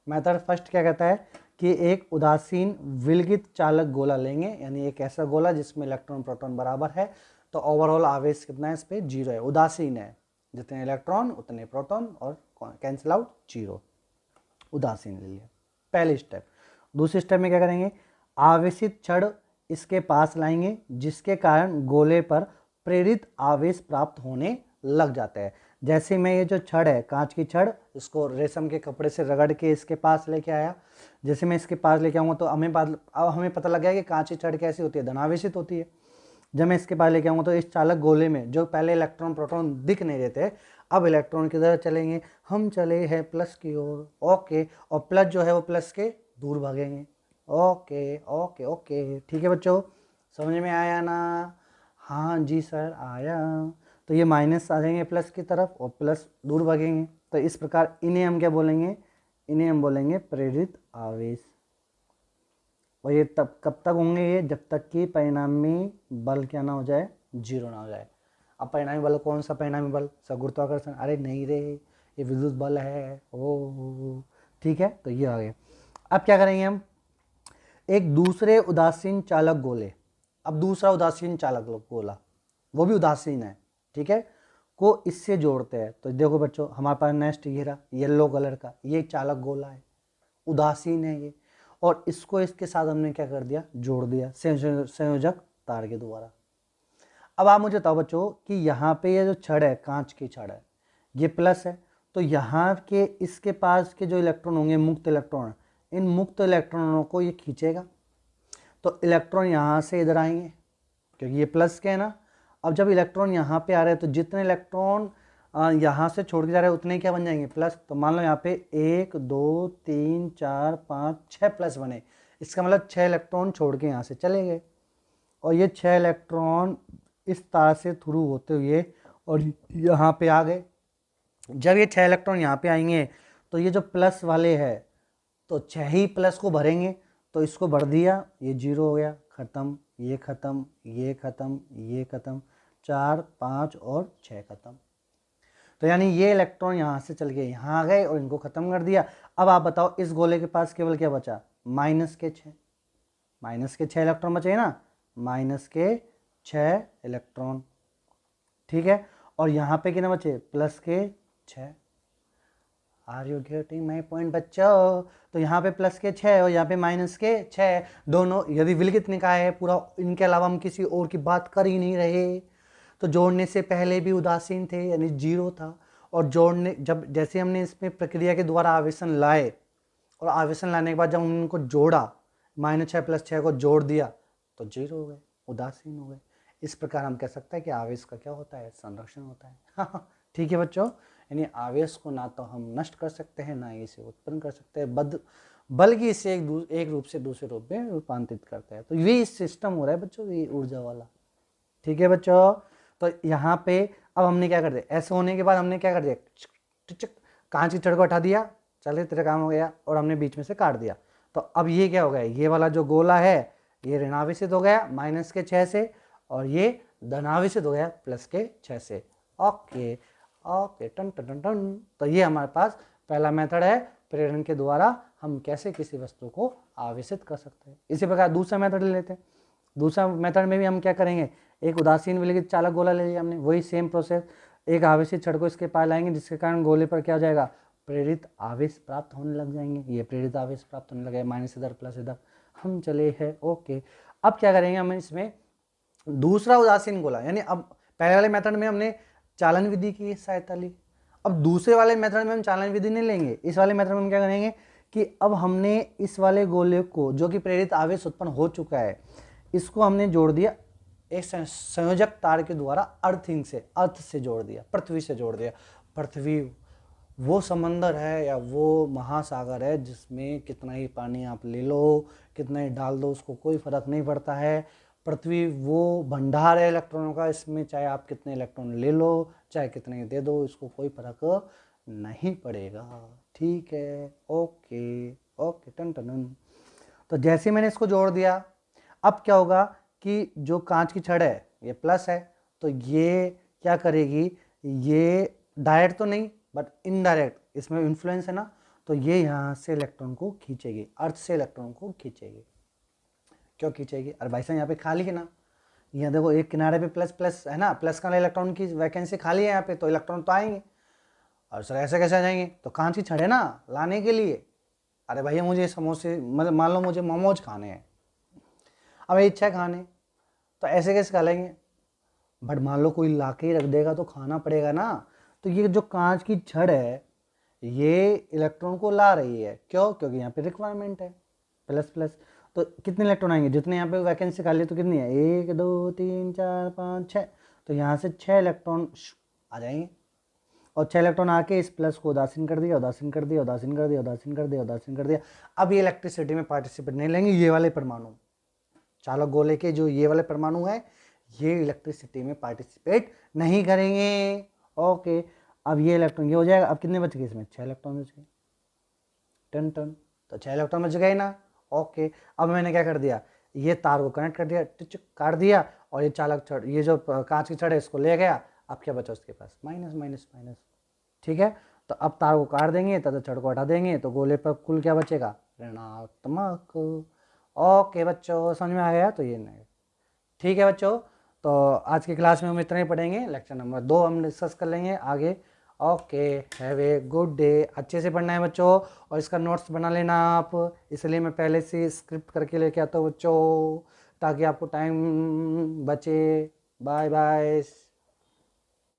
method first क्या कहता है कि एक उदासीन विलगित चालक गोला लेंगे, यानी एक ऐसा गोला जिसमें इलेक्ट्रॉन प्रोटॉन बराबर है, तो ओवरऑल आवेश कितना है इस पे, जीरो है, उदासीन है, जितने इलेक्ट्रॉन उतने प्रोटॉन, और कैंसिल आउट जीरो, उदासीन ले लिया, पहली स्टेप। दूसरी स्टेप में क्या करेंगे, आवेशित छड़ इसके पास लाएंगे जिसके कारण गोले पर प्रेरित आवेश प्राप्त होने लग जाता है। जैसे मैं ये जो छड़ है, कांच की छड़, इसको रेशम के कपड़े से रगड़ के इसके पास लेके आया, जैसे मैं इसके पास लेके आऊँगा तो हमें पता लग गया कि कांच की छड़ कैसी होती है, धनावेशित होती है। जब मैं इसके पास लेके आऊँगा तो इस चालक गोले में जो पहले इलेक्ट्रॉन प्रोटॉन दिख नहीं देते, अब इलेक्ट्रॉन किधर चलेंगे, हम चले हैं प्लस की ओर, ओके, और प्लस जो है वो प्लस के दूर भागेंगे, ओके ओके ओके, ठीक है बच्चों, समझ में आया ना, हाँ जी सर आया। तो ये माइनस आ जाएंगे प्लस की तरफ और प्लस दूर भागेंगे, तो इस प्रकार इन्हें हम क्या बोलेंगे, इन्हें हम बोलेंगे प्रेरित आवेश। और ये तब कब तक होंगे, ये जब तक कि परिणामी बल क्या ना हो जाए, जीरो ना हो जाए। अब परिणामी बल कौन सा परिणामी बल, गुरुत्वाकर्षण, अरे नहीं रे, ये विद्युत बल है, ओ ठीक है। तो ये आ गए। अब क्या करेंगे हम, एक दूसरे उदासीन चालक गोले, अब दूसरा उदासीन चालक गोला, वो भी उदासीन है, ठीक है, को इससे जोड़ते हैं। तो देखो बच्चों, हमारे पास नेक्स्ट ये रहा येलो कलर का, ये चालक गोला है, उदासीन है ये, और इसको इसके साथ हमने क्या कर दिया, जोड़ दिया संयोजक तार के द्वारा। अब आप मुझे बताओ बच्चों कि यहाँ पे ये जो छड़ है, कांच की छड़ है, ये प्लस है, तो यहाँ के इसके पास के जो इलेक्ट्रॉन होंगे मुक्त इलेक्ट्रॉन, इन मुक्त इलेक्ट्रॉनों को ये खींचेगा, तो इलेक्ट्रॉन यहाँ से इधर आएंगे क्योंकि ये प्लस के है ना। अब जब इलेक्ट्रॉन यहाँ पे आ रहे हैं तो जितने इलेक्ट्रॉन यहाँ से छोड़ के जा रहे हैं उतने क्या बन जाएंगे, प्लस। तो मान लो यहाँ पे 1 2 3 4 5 6 प्लस बने, इसका मतलब 6 इलेक्ट्रॉन छोड़ के यहाँ से चले गए, और ये 6 इलेक्ट्रॉन इस तार से थ्रू होते हुए और यहाँ पे आ गए। जब ये 6 इलेक्ट्रॉन यहाँ पे आएंगे तो ये जो प्लस वाले है तो 6 ही प्लस को भरेंगे, तो इसको भर दिया, ये 0 हो गया, ख़त्म, ये ख़त्म, ये ख़त्म, ये ख़त्म, 4 5 और 6 ख़त्म। तो यानी ये इलेक्ट्रॉन यहाँ से चल के यहाँ आ गए और इनको ख़त्म कर दिया। अब आप बताओ इस गोले के पास केवल क्या बचा, माइनस के 6 इलेक्ट्रॉन बचे ना, माइनस के 6 इलेक्ट्रॉन, ठीक है। और यहाँ पे कितना बचे, प्लस के 6। Are you getting my point बच्चों? तो यहाँ पे प्लस के 6 और यहाँ पे माइनस के 6, दोनों यदि विलगित निकाय है पूरा, इनके अलावा हम किसी और की बात कर ही नहीं रहे। तो जोड़ने से पहले भी उदासीन थे यानी 0 था, और जोड़ने जब जैसे हमने इसमें प्रक्रिया के द्वारा आवेशन लाए और आवेशन लाने के बाद जब उनको जोड़ा, -6 + 6 को जोड़ दिया तो 0 हो गए, उदासीन हो गए। इस प्रकार हम कह सकते हैं कि आवेश का क्या होता है, संरक्षण होता है। ठीक है बच्चों, यानी आवेश को ना तो हम नष्ट कर सकते हैं ना ही इसे उत्पन्न कर सकते हैं, बल्कि इसे एक रूप से दूसरे रूप में रूपांतरित करते हैं। तो ये सिस्टम हो रहा है बच्चों, ये ऊर्जा वाला। ठीक है बच्चों, तो यहाँ पे अब हमने क्या कर दिया, ऐसे होने के बाद हमने क्या कर दिया, कांच की छड़ को हटा दिया, चले तेरा काम हो गया, और हमने बीच में से काट दिया। तो अब ये क्या हो गया, ये वाला जो गोला है ये ऋणावेशित हो गया माइनस के 6 से, और ये धनावेशित हो गया प्लस के 6 से। ओके ओके, टन टन टन टन। तो ये हमारे पास पहला मेथड है, प्रेरण के द्वारा हम कैसे किसी वस्तु को आवेशित कर सकते हैं। इसी प्रकार दूसरा मेथड ले लेते हैं। दूसरा मेथड में भी हम क्या करेंगे, एक उदासीन विलगित चालक गोला ले लिया हमने, वही सेम प्रोसेस, एक आवेशित छड़ को इसके पास लाएंगे जिसके कारण गोले पर क्या हो जाएगा, प्रेरित आवेश प्राप्त होने लग जाएंगे। ये प्रेरित आवेश प्राप्त होने लगे, माइनस इधर प्लस इधर, हम चले हैं। ओके, अब क्या करेंगे हम इसमें दूसरा उदासीन गोला, यानी अब पहले वाले मेथड में हमने चालन विधि की सहायता ली, अब दूसरे वाले मेथड में हम चालन विधि नहीं लेंगे। इस वाले मेथड में हम क्या करेंगे कि अब हमने इस वाले गोले को जो कि प्रेरित आवेश उत्पन्न हो चुका है, इसको हमने जोड़ दिया एक संयोजक तार के द्वारा, अर्थिंग से, अर्थ से जोड़ दिया, पृथ्वी से जोड़ दिया। पृथ्वी वो समंदर है या वो महासागर है जिसमें कितना ही पानी आप ले लो, कितना ही डाल दो, उसको कोई फर्क नहीं पड़ता है। पृथ्वी वो भंडार है इलेक्ट्रॉनों का, इसमें चाहे आप कितने इलेक्ट्रॉन ले लो, चाहे कितने दे दो, इसको कोई फर्क नहीं पड़ेगा। ठीक है, ओके ओके, टन टन। तो जैसे मैंने इसको जोड़ दिया, अब क्या होगा कि जो कांच की छड़ है ये प्लस है, तो ये क्या करेगी, ये डायरेक्ट तो नहीं बट इनडायरेक्ट इसमें इन्फ्लुएंस है ना, तो ये यहाँ से इलेक्ट्रॉन को खींचेगी, अर्थ से इलेक्ट्रॉन को खींचेगी। क्यों खींचेगी, अरे भाई साहब यहाँ पे खाली है ना, यहाँ देखो एक किनारे पे प्लस प्लस है ना, प्लस का इलेक्ट्रॉन की वैकेंसी खाली है यहाँ पे, तो इलेक्ट्रॉन तो आएंगे। और सर ऐसे कैसे आ जाएंगे, तो कांच की छड़ है ना लाने के लिए। अरे भैया मुझे समोसे, मतलब मान लो मुझे मोमोज खाने हैं, अब इच्छा है खाने, तो ऐसे कैसे खा लेंगे, बट मान लो कोई ला के रख देगा तो खाना पड़ेगा ना। तो ये जो कांच की छड़ है ये इलेक्ट्रॉन को ला रही है, क्यों, क्योंकि यहाँ पे रिक्वायरमेंट है प्लस प्लस। तो कितने इलेक्ट्रॉन आएंगे, जितने यहाँ पे वैकेंसी खाली है तो कितनी है, 1 2 3 4 5 6, तो यहाँ से 6 इलेक्ट्रॉन आ जाएंगे, और 6 इलेक्ट्रॉन आके इस प्लस को उदासीन कर दिया, उदासीन कर दिया, उदासीन कर दिया, उदासीन कर दिया, उदासीन कर दिया। अब ये इलेक्ट्रिसिटी में पार्टिसिपेट नहीं लेंगे, ये वाले परमाणु, चालक गोले के जो ये वाले परमाणु है ये इलेक्ट्रिसिटी में पार्टिसिपेट नहीं करेंगे। ओके, अब ये इलेक्ट्रॉन ये हो जाएगा। अब कितने बच गए इसमें, 6 इलेक्ट्रॉन बच गए, टन टन, तो 6 इलेक्ट्रॉन बच गए ना। ओके, अब मैंने क्या कर दिया, ये तार को कनेक्ट कर दिया, काट दिया, और ये चालक छड़, ये जो कांच की छड़ है इसको ले गया। अब क्या बचा उसके पास, माइनस माइनस माइनस। ठीक है, तो अब तार को काट देंगे तथा छड़ को हटा देंगे, तो गोले पर कुल क्या बचेगा, ऋणात्मक। ओके बच्चों, समझ में आ गया, तो ये नहीं। ठीक है बच्चों, तो आज की क्लास में हम इतना ही पढ़ेंगे, लेक्चर नंबर 2 हम डिस्कस कर लेंगे आगे। Okay, have a good day. अच्छे से पढ़ना है बच्चों, और इसका नोट्स बना लेना आप, इसलिए मैं पहले से स्क्रिप्ट करके लेके आता हूँ बच्चों, ताकि आपको टाइम बचे। Bye bye.